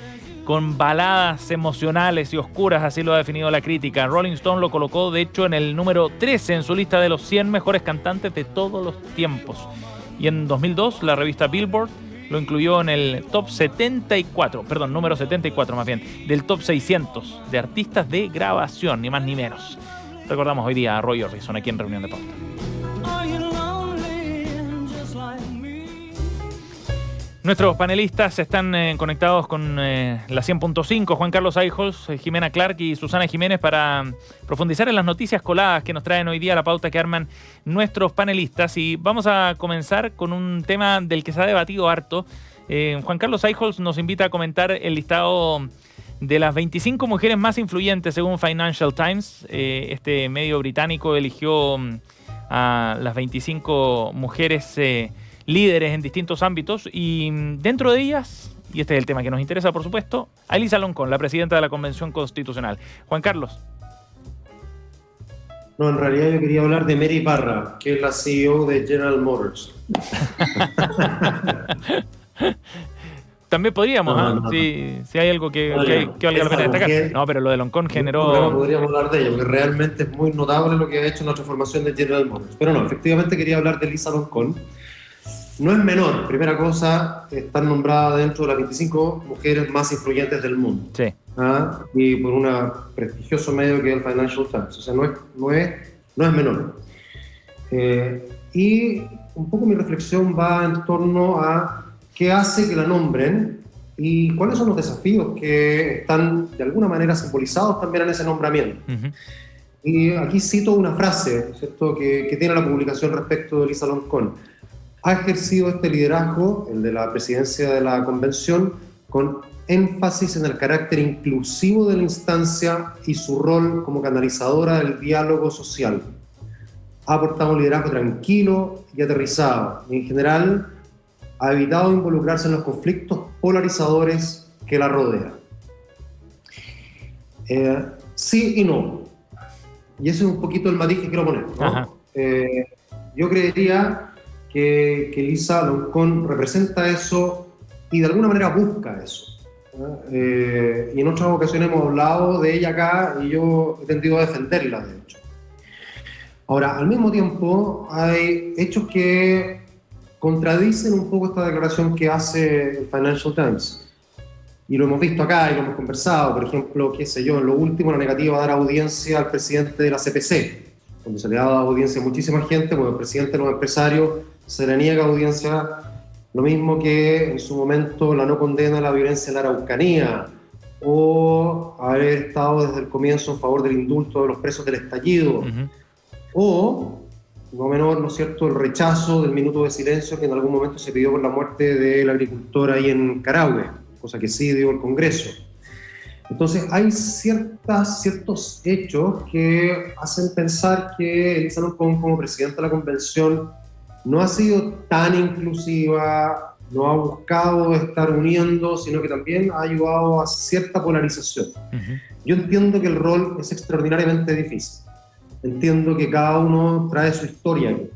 con baladas emocionales y oscuras, así lo ha definido la crítica. Rolling Stone lo colocó, de hecho, en el número 13 en su lista de los 100 mejores cantantes de todos los tiempos. Y en 2002, la revista Billboard lo incluyó en el top 74, número 74 más bien, del top 600 de artistas de grabación, ni más ni menos. Recordamos hoy día a Roy Orbison aquí en Reunión de Pauta. Nuestros panelistas están conectados con la 100.5, Juan Carlos Eijols, Jimena Clark y Susana Jiménez, para profundizar en las noticias coladas que nos traen hoy día la pauta que arman nuestros panelistas. Y vamos a comenzar con un tema del que se ha debatido harto. Juan Carlos Eijols nos invita a comentar el listado de las 25 mujeres más influyentes según Financial Times. Este medio británico eligió a las 25 mujeres líderes en distintos ámbitos, y dentro de ellas, y este es el tema que nos interesa por supuesto, a Elisa Loncón, la presidenta de la Convención Constitucional. Juan Carlos. No, en realidad yo quería hablar de Mary Barra, que es la CEO de General Motors. También podríamos, no. Si hay algo que valga la pena destacar. No, pero lo de Loncón generó... Podríamos hablar de ello, porque realmente es muy notable lo que ha hecho en la transformación de General Motors. Pero no, efectivamente quería hablar de Elisa Loncón. No es menor, primera cosa, estar nombrada dentro de las 25 mujeres más influyentes del mundo. Sí. Y por un prestigioso medio que es el Financial Times. O sea, no es menor. Y un poco mi reflexión va en torno a qué hace que la nombren y cuáles son los desafíos que están de alguna manera simbolizados también en ese nombramiento. Uh-huh. Y aquí cito una frase, ¿cierto?, que tiene la publicación respecto de Elisa Loncón. Ha ejercido este liderazgo, el de la presidencia de la convención, con énfasis en el carácter inclusivo de la instancia y su rol como canalizadora del diálogo social. Ha aportado un liderazgo tranquilo y aterrizado, y en general ha evitado involucrarse en los conflictos polarizadores que la rodean. Sí y no. Y ese es un poquito el matiz que quiero poner, ¿no? Yo creería que Elisa Loncón representa eso y de alguna manera busca eso. Y en otras ocasiones hemos hablado de ella acá y yo he tendido a defenderla, de hecho. Ahora, al mismo tiempo, hay hechos que contradicen un poco esta declaración que hace el Financial Times. Y lo hemos visto acá y lo hemos conversado. Por ejemplo, qué sé yo, en lo último, la negativa a dar audiencia al presidente de la CPC. Cuando se le ha dado audiencia a muchísima gente, porque el presidente de los empresarios se le niega audiencia, lo mismo que en su momento la no condena a la violencia en la Araucanía, o haber estado desde el comienzo en favor del indulto de los presos del estallido, o, no menor, ¿no es cierto?, el rechazo del minuto de silencio que en algún momento se pidió por la muerte del agricultor ahí en Carahue, cosa que sí dio el Congreso. Entonces hay ciertos hechos que hacen pensar que Elisa Loncón, como presidenta de la convención, no ha sido tan inclusiva, no ha buscado estar uniendo, sino que también ha ayudado a cierta polarización. Yo entiendo que el rol es extraordinariamente difícil. Entiendo que cada uno trae su historia aquí,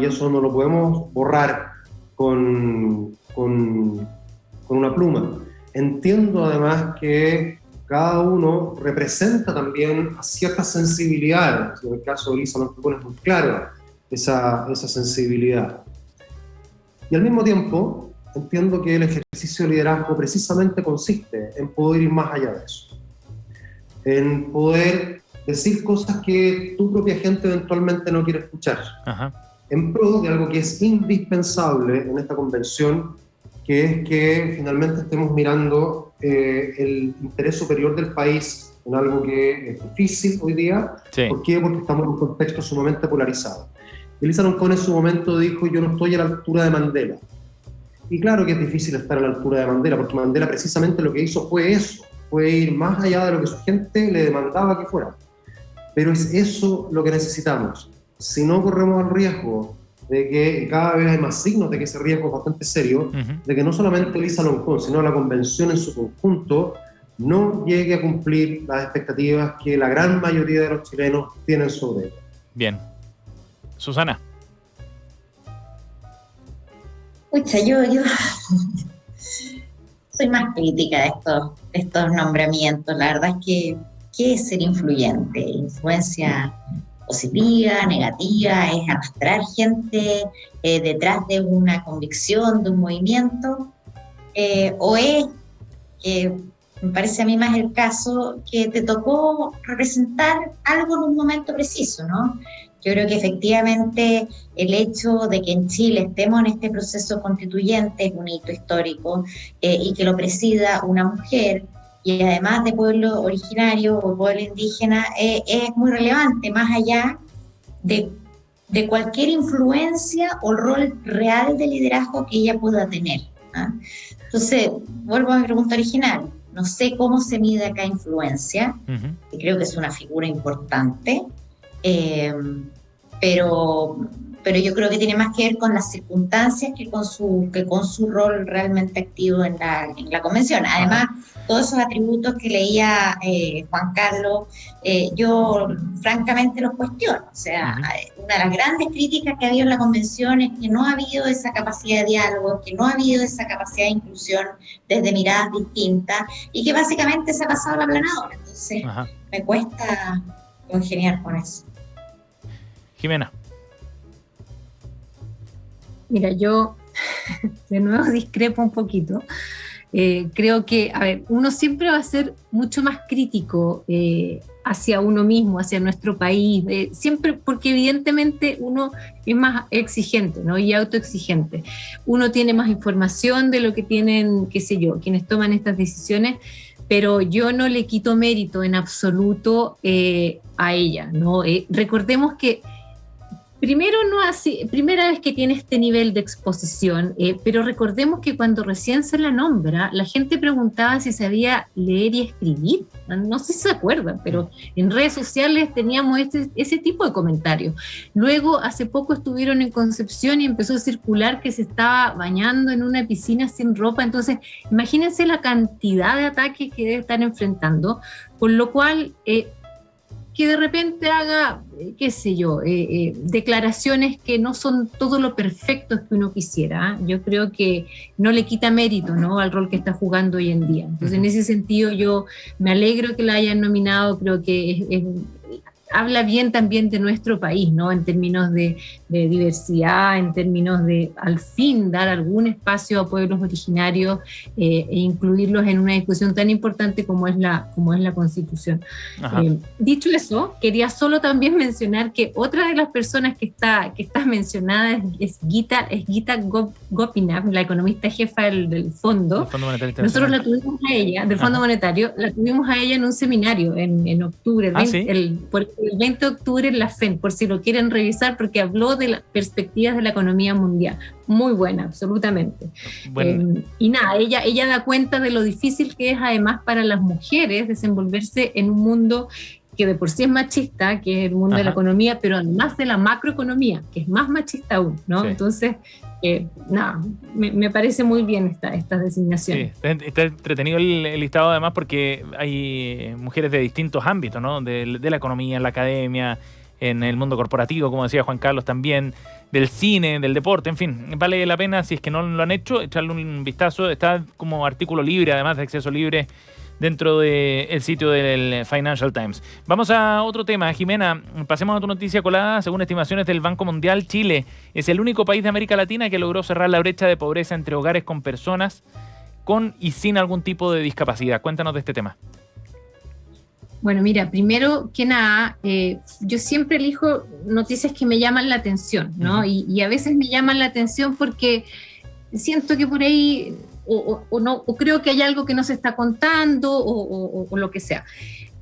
y eso no lo podemos borrar con una pluma. Entiendo además que cada uno representa también a ciertas sensibilidades. En el caso de Elisa Loncón es muy claro esa sensibilidad. Y al mismo tiempo entiendo que el ejercicio de liderazgo precisamente consiste en poder ir más allá de eso, en poder decir cosas que tu propia gente eventualmente no quiere escuchar, en pro de algo que es indispensable en esta convención, que es que finalmente estemos mirando el interés superior del país en algo que es difícil hoy día. Sí. ¿Por qué? Porque estamos en un contexto sumamente polarizado. Elisa Loncón en su momento dijo: yo no estoy a la altura de Mandela. Y claro que es difícil estar a la altura de Mandela, porque Mandela precisamente lo que hizo fue eso, fue ir más allá de lo que su gente le demandaba que fuera. Pero es eso lo que necesitamos. Si no, corremos el riesgo de que cada vez hay más signos de que ese riesgo es bastante serio, de que no solamente Elisa Loncón, sino la convención en su conjunto no llegue a cumplir las expectativas que la gran mayoría de los chilenos tienen sobre ella. Bien. Susana. Pucha, yo soy más crítica de estos nombramientos. La verdad es que, ¿qué es ser influyente? Influencia positiva, negativa, es arrastrar gente detrás de una convicción, de un movimiento, o es, me parece a mí más el caso, que te tocó representar algo en un momento preciso, ¿no? Yo creo que efectivamente el hecho de que en Chile estemos en este proceso constituyente es un hito histórico, y que lo presida una mujer, y además de pueblo originario o pueblo indígena, es muy relevante, más allá de cualquier influencia o rol real de liderazgo que ella pueda tener, ¿ah? Entonces, vuelvo a mi pregunta original, no sé cómo se mide acá influencia, y creo que es una figura importante, pero yo creo que tiene más que ver con las circunstancias que con su rol realmente activo en la convención. Además, todos esos atributos que leía Juan Carlos, yo francamente los cuestiono. O sea, una de las grandes críticas que ha habido en la convención es que no ha habido esa capacidad de diálogo, que no ha habido esa capacidad de inclusión desde miradas distintas, y que básicamente se ha pasado la aplanadora. Entonces, me cuesta congeniar con eso. Jimena. Mira, yo de nuevo discrepo un poquito. Creo que, a ver, uno siempre va a ser mucho más crítico hacia uno mismo, hacia nuestro país, siempre, porque evidentemente uno es más exigente, ¿no? Y autoexigente. Uno tiene más información de lo que tienen, qué sé yo, quienes toman estas decisiones, pero yo no le quito mérito en absoluto a ella, ¿no? Recordemos que primero, no así, primera vez que tiene este nivel de exposición, pero recordemos que cuando recién se la nombra, la gente preguntaba si sabía leer y escribir. No sé si se acuerdan, pero en redes sociales teníamos ese tipo de comentarios. Luego, hace poco estuvieron en Concepción y empezó a circular que se estaba bañando en una piscina sin ropa. Entonces, imagínense la cantidad de ataques que debe estar enfrentando, con lo cual que de repente haga, qué sé yo, declaraciones que no son todo lo perfectos que uno quisiera. Yo creo que no le quita mérito, ¿no?, al rol que está jugando hoy en día. Entonces, en ese sentido, yo me alegro que la hayan nominado. Creo que habla bien también de nuestro país, ¿no? En términos de diversidad, en términos de al fin dar algún espacio a pueblos originarios e incluirlos en una discusión tan importante como es la Constitución. Dicho eso, quería solo también mencionar que otra de las personas que está mencionada es Gita Gopinath, la economista jefa del Fondo. Nosotros la tuvimos a ella, del Fondo Monetario, la tuvimos a ella en un seminario en octubre, el 20 de octubre en la FEN, por si lo quieren revisar, porque habló de las perspectivas de la economía mundial. Muy buena, absolutamente. Y nada, ella da cuenta de lo difícil que es además para las mujeres desenvolverse en un mundo que de por sí es machista, que es el mundo de la economía, pero además de la macroeconomía, que es más machista aún, ¿no? Sí. Entonces, nada, me parece muy bien estas designaciones. Sí, está entretenido el listado además porque hay mujeres de distintos ámbitos, ¿no? De la economía, en la academia, en el mundo corporativo, como decía Juan Carlos también, del cine, del deporte, en fin, vale la pena, si es que no lo han hecho, echarle un vistazo. Está como artículo libre, además de acceso libre, dentro del sitio del Financial Times. Vamos a otro tema, Jimena. Pasemos a tu noticia colada. Según estimaciones del Banco Mundial, Chile es el único país de América Latina que logró cerrar la brecha de pobreza entre hogares con personas con y sin algún tipo de discapacidad. Cuéntanos de este tema. Bueno, mira, primero que nada, yo siempre elijo noticias que me llaman la atención, ¿no? Y a veces me llaman la atención porque siento que por ahí o creo que hay algo que no se está contando o lo que sea.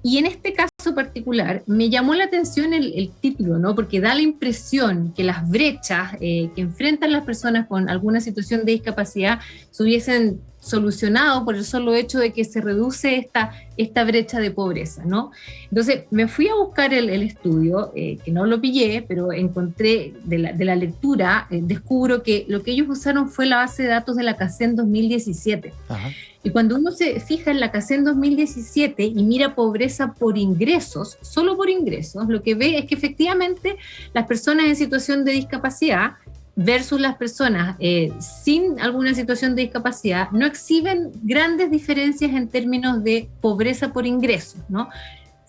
Y en este caso particular me llamó la atención el título, ¿no? Porque da la impresión que las brechas que enfrentan las personas con alguna situación de discapacidad se hubiesen solucionado por el solo hecho de que se reduce esta brecha de pobreza, ¿no? Entonces me fui a buscar el estudio, que no lo pillé, pero encontré de la lectura, descubro que lo que ellos usaron fue la base de datos de la CACEN 2017. Ajá. Y cuando uno se fija en la CACEN 2017 y mira pobreza por ingresos, solo por ingresos, lo que ve es que efectivamente las personas en situación de discapacidad versus las personas sin alguna situación de discapacidad no exhiben grandes diferencias en términos de pobreza por ingresos, ¿no?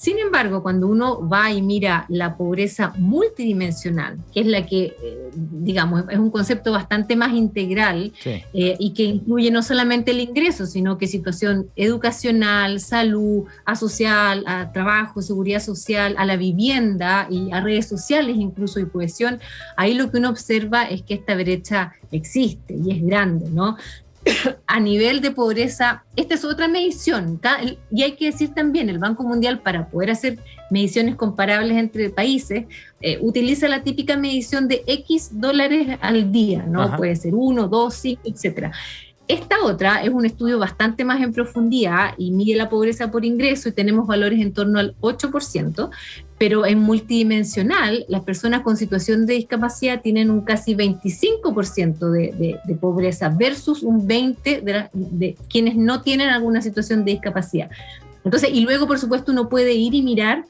Sin embargo, cuando uno va y mira la pobreza multidimensional, que es la que, digamos, es un concepto bastante más integral, sí, y que incluye no solamente el ingreso, sino que situación educacional, salud, social, a trabajo, seguridad social, a la vivienda y a redes sociales incluso y cohesión, ahí lo que uno observa es que esta brecha existe y es grande, ¿no? A nivel de pobreza, esta es otra medición, y hay que decir también, el Banco Mundial, para poder hacer mediciones comparables entre países, utiliza la típica medición de X dólares al día, ¿no? Ajá. Puede ser 1, 2, 5, etc. Esta otra es un estudio bastante más en profundidad y mide la pobreza por ingreso y tenemos valores en torno al 8%, pero en multidimensional las personas con situación de discapacidad tienen un casi 25% de pobreza versus un 20% de quienes no tienen alguna situación de discapacidad. Entonces, y luego por supuesto uno puede ir y mirar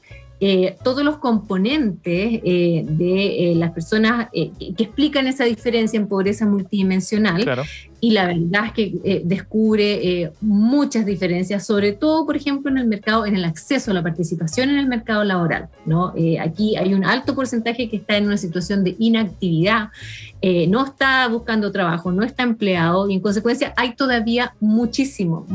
todos los componentes de las personas que explican esa diferencia en pobreza multidimensional. Claro. Y la verdad es que descubre muchas diferencias, sobre todo, por ejemplo, en el mercado, en el acceso a la participación en el mercado laboral, ¿no? Aquí hay un alto porcentaje que está en una situación de inactividad, no está buscando trabajo, no está empleado, y en consecuencia hay todavía muchísimo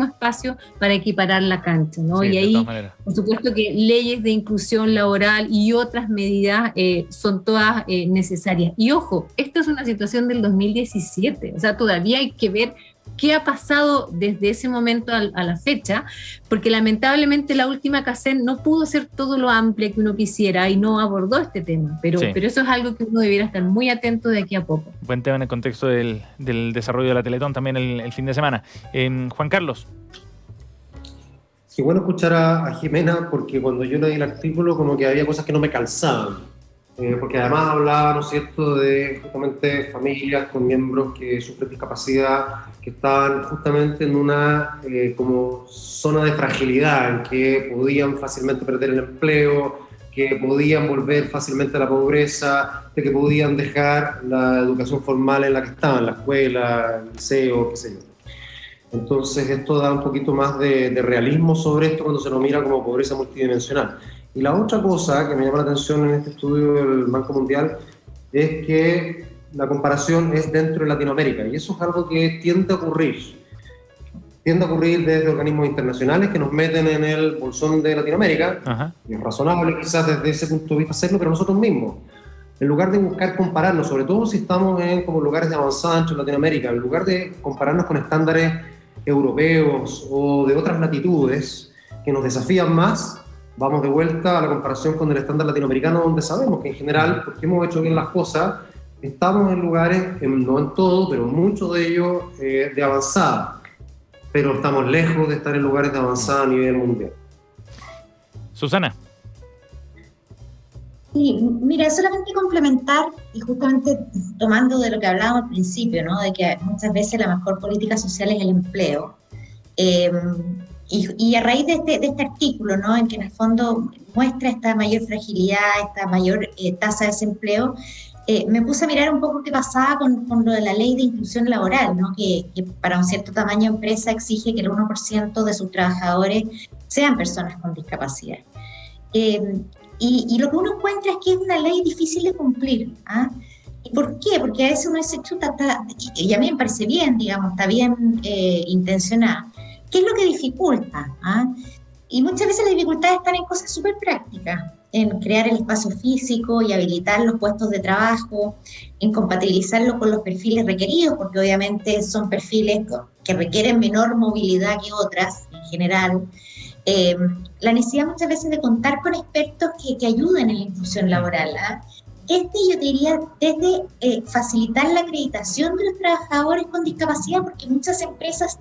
espacio para equiparar la cancha, ¿no? Sí, y ahí, por supuesto que leyes de inclusión laboral y otras medidas son todas necesarias. Y ojo, esta es una situación del 2017, o sea, todavía hay que ver qué ha pasado desde ese momento a la fecha, porque lamentablemente la última CACEN no pudo ser todo lo amplia que uno quisiera y no abordó este tema, pero eso es algo que uno debiera estar muy atento de aquí a poco. Buen tema en el contexto del desarrollo de la Teletón también el fin de semana. Juan Carlos. Qué bueno escuchar a Jimena, porque cuando yo leí el artículo como que había cosas que no me calzaban. Porque además hablaba, ¿no es cierto?, de justamente familias con miembros que sufren discapacidad, que estaban justamente en una como zona de fragilidad, en que podían fácilmente perder el empleo, que podían volver fácilmente a la pobreza, de que podían dejar la educación formal en la que estaban, la escuela, el liceo, qué sé yo. Entonces esto da un poquito más de realismo sobre esto cuando se lo mira como pobreza multidimensional. Y la otra cosa que me llama la atención en este estudio del Banco Mundial es que la comparación es dentro de Latinoamérica, y eso es algo que tiende a ocurrir. Tiende a ocurrir desde organismos internacionales que nos meten en el bolsón de Latinoamérica. Ajá. Y es razonable quizás desde ese punto de vista hacerlo, pero nosotros mismos, en lugar de buscar compararnos, sobre todo si estamos en como lugares de avanzada dentro de Latinoamérica, en lugar de compararnos con estándares europeos o de otras latitudes que nos desafían más, vamos de vuelta a la comparación con el estándar latinoamericano, donde sabemos que en general, porque hemos hecho bien las cosas, estamos en lugares, no en todo, pero muchos de ellos de avanzada, pero estamos lejos de estar en lugares de avanzada a nivel mundial. Susana. Sí, mira, solamente complementar, y justamente tomando de lo que hablábamos al principio, ¿no? De que muchas veces la mejor política social es el empleo. Y a raíz de este artículo, ¿no? En que en el fondo muestra esta mayor fragilidad, esta mayor tasa de desempleo, me puse a mirar un poco qué pasaba con lo de la ley de inclusión laboral, ¿no? Que para un cierto tamaño de empresa exige que el 1% de sus trabajadores sean personas con discapacidad. Y lo que uno encuentra es que es una ley difícil de cumplir. ¿Ah? ¿Y por qué? Porque a veces uno dice, chuta, y a mí me parece bien, digamos, está bien intencionada. ¿Qué es lo que dificulta? ¿Ah? Y muchas veces las dificultades están en cosas súper prácticas, en crear el espacio físico y habilitar los puestos de trabajo, en compatibilizarlo con los perfiles requeridos, porque obviamente son perfiles que requieren menor movilidad que otras en general. La necesidad muchas veces de contar con expertos que ayuden en la inclusión laboral. ¿Ah? Yo te diría, desde facilitar la acreditación de los trabajadores con discapacidad, porque muchas empresas,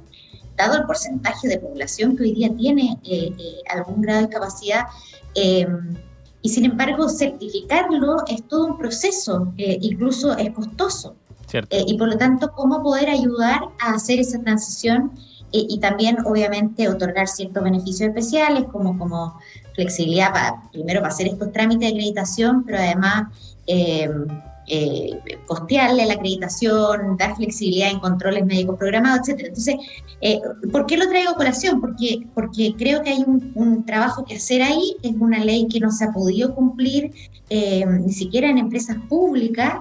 dado el porcentaje de población que hoy día tiene algún grado de discapacidad, y sin embargo certificarlo es todo un proceso, incluso es costoso. Y por lo tanto, ¿cómo poder ayudar a hacer esa transición? Y también, obviamente, otorgar ciertos beneficios especiales, como flexibilidad primero para hacer estos trámites de acreditación, pero además costearle la acreditación, dar flexibilidad en controles médicos programados, etc. Entonces, ¿por qué lo traigo a colación? Porque creo que hay un trabajo que hacer ahí. Es una ley que no se ha podido cumplir ni siquiera en empresas públicas,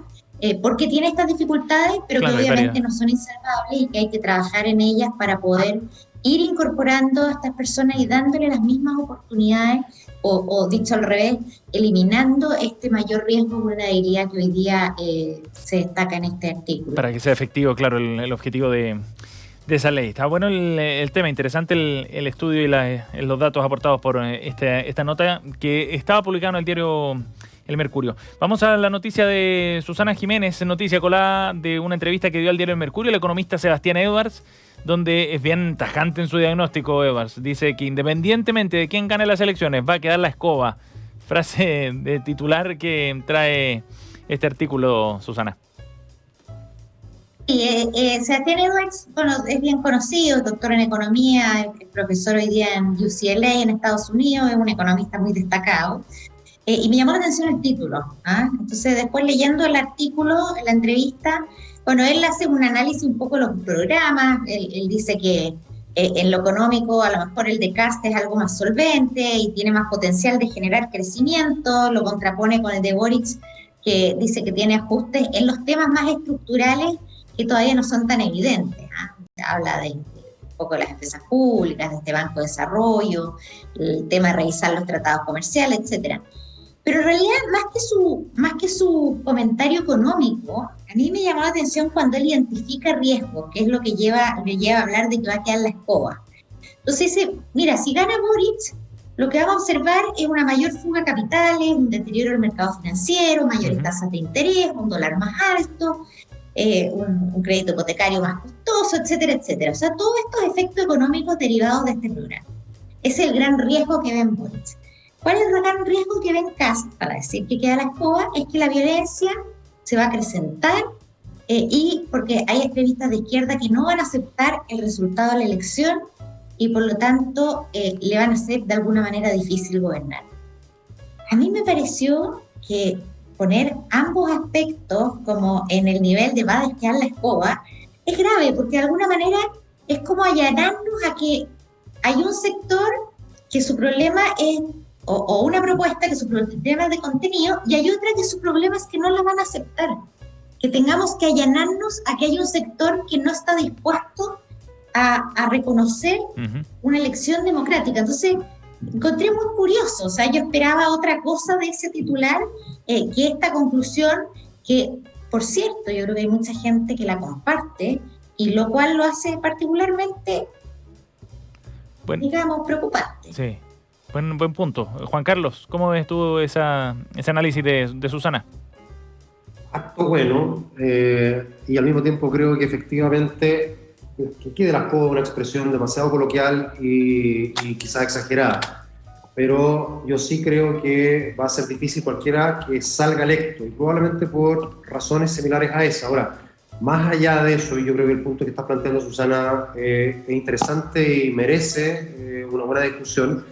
porque tiene estas dificultades, pero claro, que obviamente no son insalvables y que hay que trabajar en ellas para poder ir incorporando a estas personas y dándole las mismas oportunidades, o dicho al revés, eliminando este mayor riesgo de vulnerabilidad que hoy día se destaca en este artículo. Para que sea efectivo, claro, el objetivo de esa ley. Está bueno el tema, interesante el estudio y los datos aportados por esta nota que estaba publicada en el diario El Mercurio. Vamos a la noticia de Susana Jiménez, noticia colada de una entrevista que dio al diario El Mercurio el economista Sebastián Edwards, donde es bien tajante en su diagnóstico. Edwards dice que independientemente de quién gane las elecciones, va a quedar la escoba. Frase de titular que trae este artículo, Susana. Sí, Sebastián Edwards, bueno, es bien conocido, doctor en economía, es profesor hoy día en UCLA en Estados Unidos, es un economista muy destacado. Y me llamó la atención el título. ¿Ah? Entonces, después leyendo el artículo, la entrevista, bueno, él hace un análisis un poco de los programas. Él dice que en lo económico a lo mejor el de Cast es algo más solvente y tiene más potencial de generar crecimiento. Lo contrapone con el de Boric, que dice que tiene ajustes en los temas más estructurales que todavía no son tan evidentes. ¿Ah? Habla de un poco de las empresas públicas, de este Banco de Desarrollo, el tema de revisar los tratados comerciales, etcétera. Pero en realidad, más que su comentario económico, a mí me llamó la atención cuando él identifica riesgos, que es lo que le lleva a hablar de que va a quedar la escoba. Entonces dice, mira, si gana Boric, lo que vamos a observar es una mayor fuga de capitales, un deterioro del mercado financiero, mayores tasas de interés, un dólar más alto, un crédito hipotecario más costoso, etcétera, etcétera. O sea, todos estos efectos económicos derivados de este programa. Es el gran riesgo que ven Boric. ¿Cuál es el gran riesgo que ven Cast para decir que queda la escoba? Es que la violencia se va a acrecentar y porque hay extremistas de izquierda que no van a aceptar el resultado de la elección y por lo tanto le van a hacer de alguna manera difícil gobernar. A mí me pareció que poner ambos aspectos como en el nivel de va a quedar la escoba es grave porque de alguna manera es como allanarnos a que hay un sector que su problema es o una propuesta que su problema es de contenido, y hay otra que su problema es que no la van a aceptar, que tengamos que allanarnos a que hay un sector que no está dispuesto a reconocer una elección democrática. Entonces, encontré muy curioso, o sea, yo esperaba otra cosa de ese titular, que esta conclusión, que por cierto, yo creo que hay mucha gente que la comparte, y lo cual lo hace particularmente, digamos, preocupante. Sí, buen punto. Juan Carlos, ¿cómo ves tú ese análisis de Susana? Acto bueno, y al mismo tiempo creo que efectivamente que quede la escoba una expresión demasiado coloquial y quizás exagerada, pero yo sí creo que va a ser difícil cualquiera que salga electo, y probablemente por razones similares a esa. Ahora, más allá de eso, y yo creo que el punto que está planteando Susana es interesante y merece una buena discusión.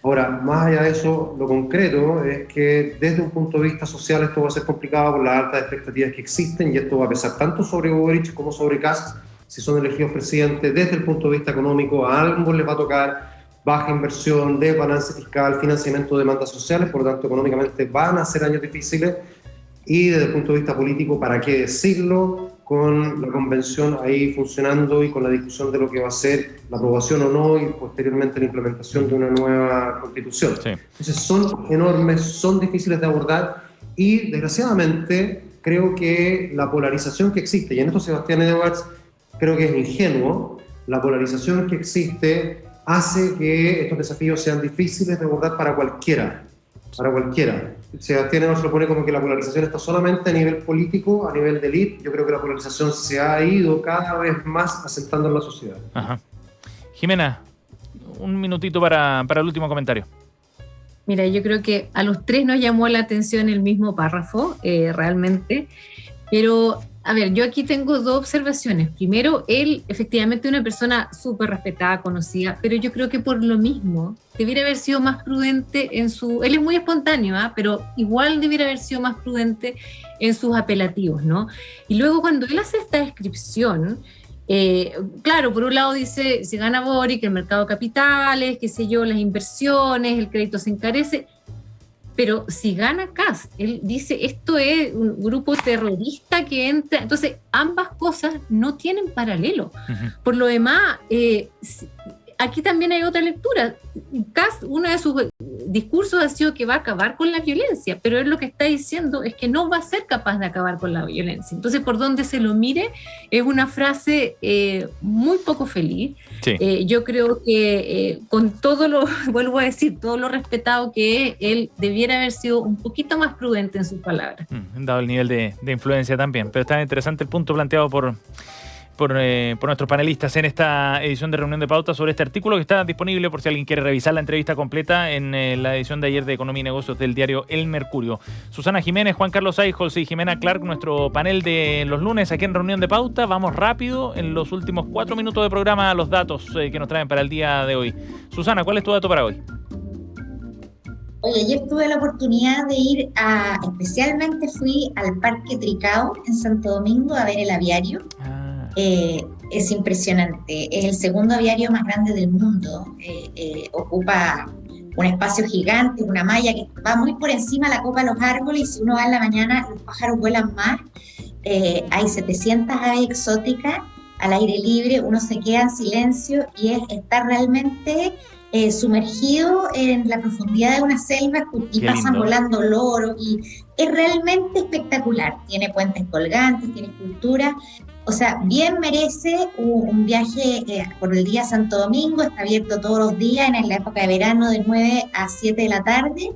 Ahora, más allá de eso, lo concreto es que desde un punto de vista social esto va a ser complicado por las altas expectativas que existen, y esto va a pesar tanto sobre Boric como sobre Kast si son elegidos presidentes. Desde el punto de vista económico, a ambos les va a tocar baja inversión, desbalance fiscal, financiamiento de demandas sociales, por lo tanto económicamente van a ser años difíciles, y desde el punto de vista político, ¿para qué decirlo? Con la convención ahí funcionando y con la discusión de lo que va a ser la aprobación o no, y posteriormente la implementación de una nueva constitución. Sí. Entonces son enormes, son difíciles de abordar, y desgraciadamente creo que la polarización que existe, y en esto Sebastián Edwards creo que es ingenuo, la polarización que existe hace que estos desafíos sean difíciles de abordar para cualquiera. Sebastián Edwards lo pone como que la polarización está solamente a nivel político, a nivel de élite. Yo creo que la polarización se ha ido cada vez más asentando en la sociedad. Ajá. Jimena, un minutito para el último comentario. Mira, yo creo que a los tres nos llamó la atención el mismo párrafo, realmente, pero a ver, yo aquí tengo dos observaciones. Primero, él efectivamente es una persona súper respetada, conocida, pero yo creo que por lo mismo debiera haber sido más prudente en su... Él es muy espontáneo, pero igual debiera haber sido más prudente en sus apelativos, ¿no? Y luego cuando él hace esta descripción, claro, por un lado dice, se gana Boric, el mercado de capitales, qué sé yo, las inversiones, el crédito se encarece. Pero si gana Kast, él dice, esto es un grupo terrorista que entra. Entonces, ambas cosas no tienen paralelo. Por lo demás, aquí también hay otra lectura. Kast, uno de sus discursos ha sido que va a acabar con la violencia, pero él lo que está diciendo es que no va a ser capaz de acabar con la violencia. Entonces, por donde se lo mire, es una frase muy poco feliz. Sí. Yo creo que con todo lo, vuelvo a decir, todo lo respetado que es, él debiera haber sido un poquito más prudente en sus palabras. Dado el nivel de influencia también. Pero está interesante el punto planteado por nuestros panelistas en esta edición de Reunión de Pauta sobre este artículo, que está disponible por si alguien quiere revisar la entrevista completa en la edición de ayer de Economía y Negocios del diario El Mercurio. Susana Jiménez, Juan Carlos Eijols y Jimena Clark, nuestro panel de los lunes aquí en Reunión de Pauta. Vamos rápido en los últimos 4 minutos de programa a los datos que nos traen para el día de hoy. Susana, ¿cuál es tu dato para hoy? Oye, ayer tuve la oportunidad de ir especialmente fui al Parque Tricao en Santo Domingo a ver el aviario. Es impresionante, es el segundo aviario más grande del mundo, ocupa un espacio gigante, una malla que va muy por encima de la copa de los árboles, y si uno va en la mañana los pájaros vuelan más, hay 700 aves exóticas al aire libre, uno se queda en silencio y está realmente sumergido en la profundidad de una selva, y pasan volando loros, y es realmente espectacular. Tiene puentes colgantes, tiene esculturas, o sea, bien merece un viaje por el día Santo Domingo. Está abierto todos los días en la época de verano de 9 a 7 de la tarde.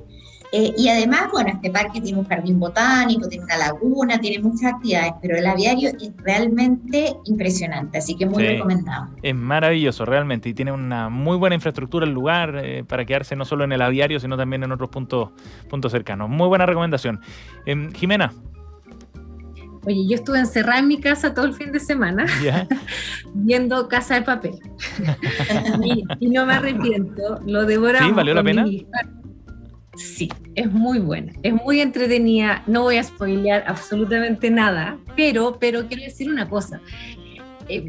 Y además, bueno, este parque tiene un jardín botánico, tiene una laguna, tiene muchas actividades, pero el aviario es realmente impresionante, así que muy recomendado. Es maravilloso, realmente, y tiene una muy buena infraestructura el lugar para quedarse no solo en el aviario, sino también en otros puntos cercanos. Muy buena recomendación. Jimena. Oye, yo estuve encerrada en mi casa todo el fin de semana, viendo Casa de Papel. y no me arrepiento, lo devoramos. ¿Sí? ¿Valió la pena? Sí, es muy buena, es muy entretenida. No voy a spoilear absolutamente nada, pero quiero decir una cosa.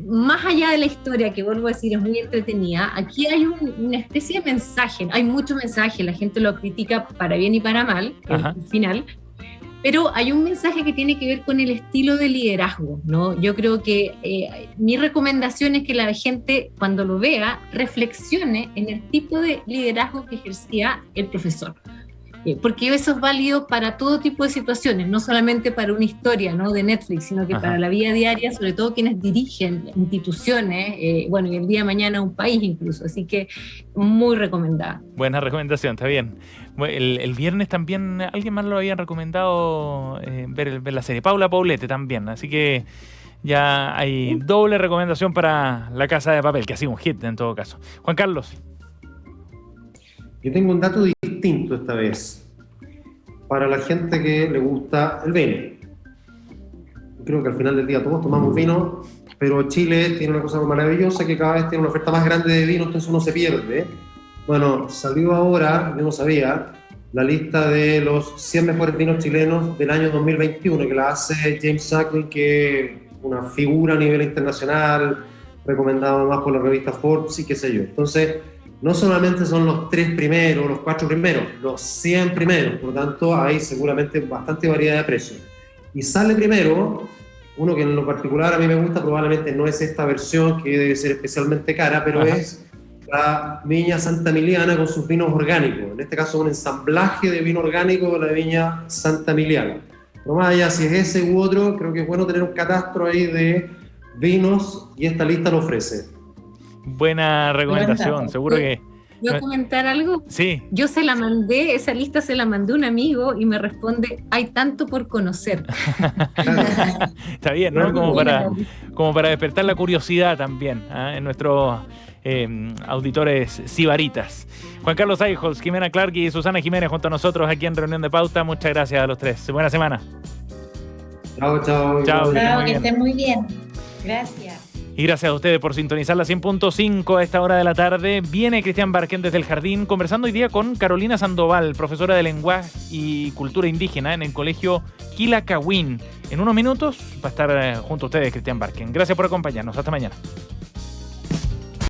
más allá de la historia, que vuelvo a decir es muy entretenida, aquí hay una especie de mensaje, hay mucho mensaje, la gente lo critica para bien y para mal, al final, pero hay un mensaje que tiene que ver con el estilo de liderazgo, ¿no? Yo creo que mi recomendación es que la gente, cuando lo vea, reflexione en el tipo de liderazgo que ejercía el profesor. Porque eso es válido para todo tipo de situaciones, no solamente para una historia, ¿no?, de Netflix, sino que para la vida diaria, sobre todo quienes dirigen instituciones, y el día de mañana un país incluso, así que muy recomendada. Buena recomendación, está bien. El viernes también alguien más lo habían recomendado ver la serie, Paula Poblete también, así que ya hay doble recomendación para La Casa de Papel, que ha sido un hit en todo caso. Juan Carlos. Yo tengo un dato distinto esta vez, para la gente que le gusta el vino. Creo que al final del día todos tomamos vino, pero Chile tiene una cosa maravillosa, que cada vez tiene una oferta más grande de vino, entonces uno se pierde. Bueno, salió ahora, yo no sabía, la lista de los 100 mejores vinos chilenos del año 2021, que la hace James Suckling, que es una figura a nivel internacional, recomendado más por la revista Forbes y qué sé yo. Entonces, no solamente son los 3 primeros, los 4 primeros, los 100 primeros, por lo tanto hay seguramente bastante variedad de precios. Y sale primero, uno que en lo particular a mí me gusta, probablemente no es esta versión que debe ser especialmente cara, pero es la Viña Santa Emiliana con sus vinos orgánicos, en este caso un ensamblaje de vino orgánico de la Viña Santa Emiliana. No más allá si es ese u otro, creo que es bueno tener un catastro ahí de vinos y esta lista lo ofrece. Buena recomendación, seguro que... ¿Puedo comentar algo? Sí. Yo esa lista se la mandé a un amigo y me responde, hay tanto por conocer. Está bien, ¿no? Como para despertar la curiosidad también, en nuestros auditores sibaritas. Juan Carlos Eijols, Jimena Clark y Susana Jiménez junto a nosotros aquí en Reunión de Pauta. Muchas gracias a los tres. Buena semana. Chao. Chao, que estén muy bien. Gracias. Y gracias a ustedes por sintonizar la 100.5 a esta hora de la tarde. Viene Cristian Barquén desde el Jardín, conversando hoy día con Carolina Sandoval, profesora de lenguaje y cultura indígena en el colegio Quilacawin. En unos minutos va a estar junto a ustedes Cristian Barquén. Gracias por acompañarnos. Hasta mañana.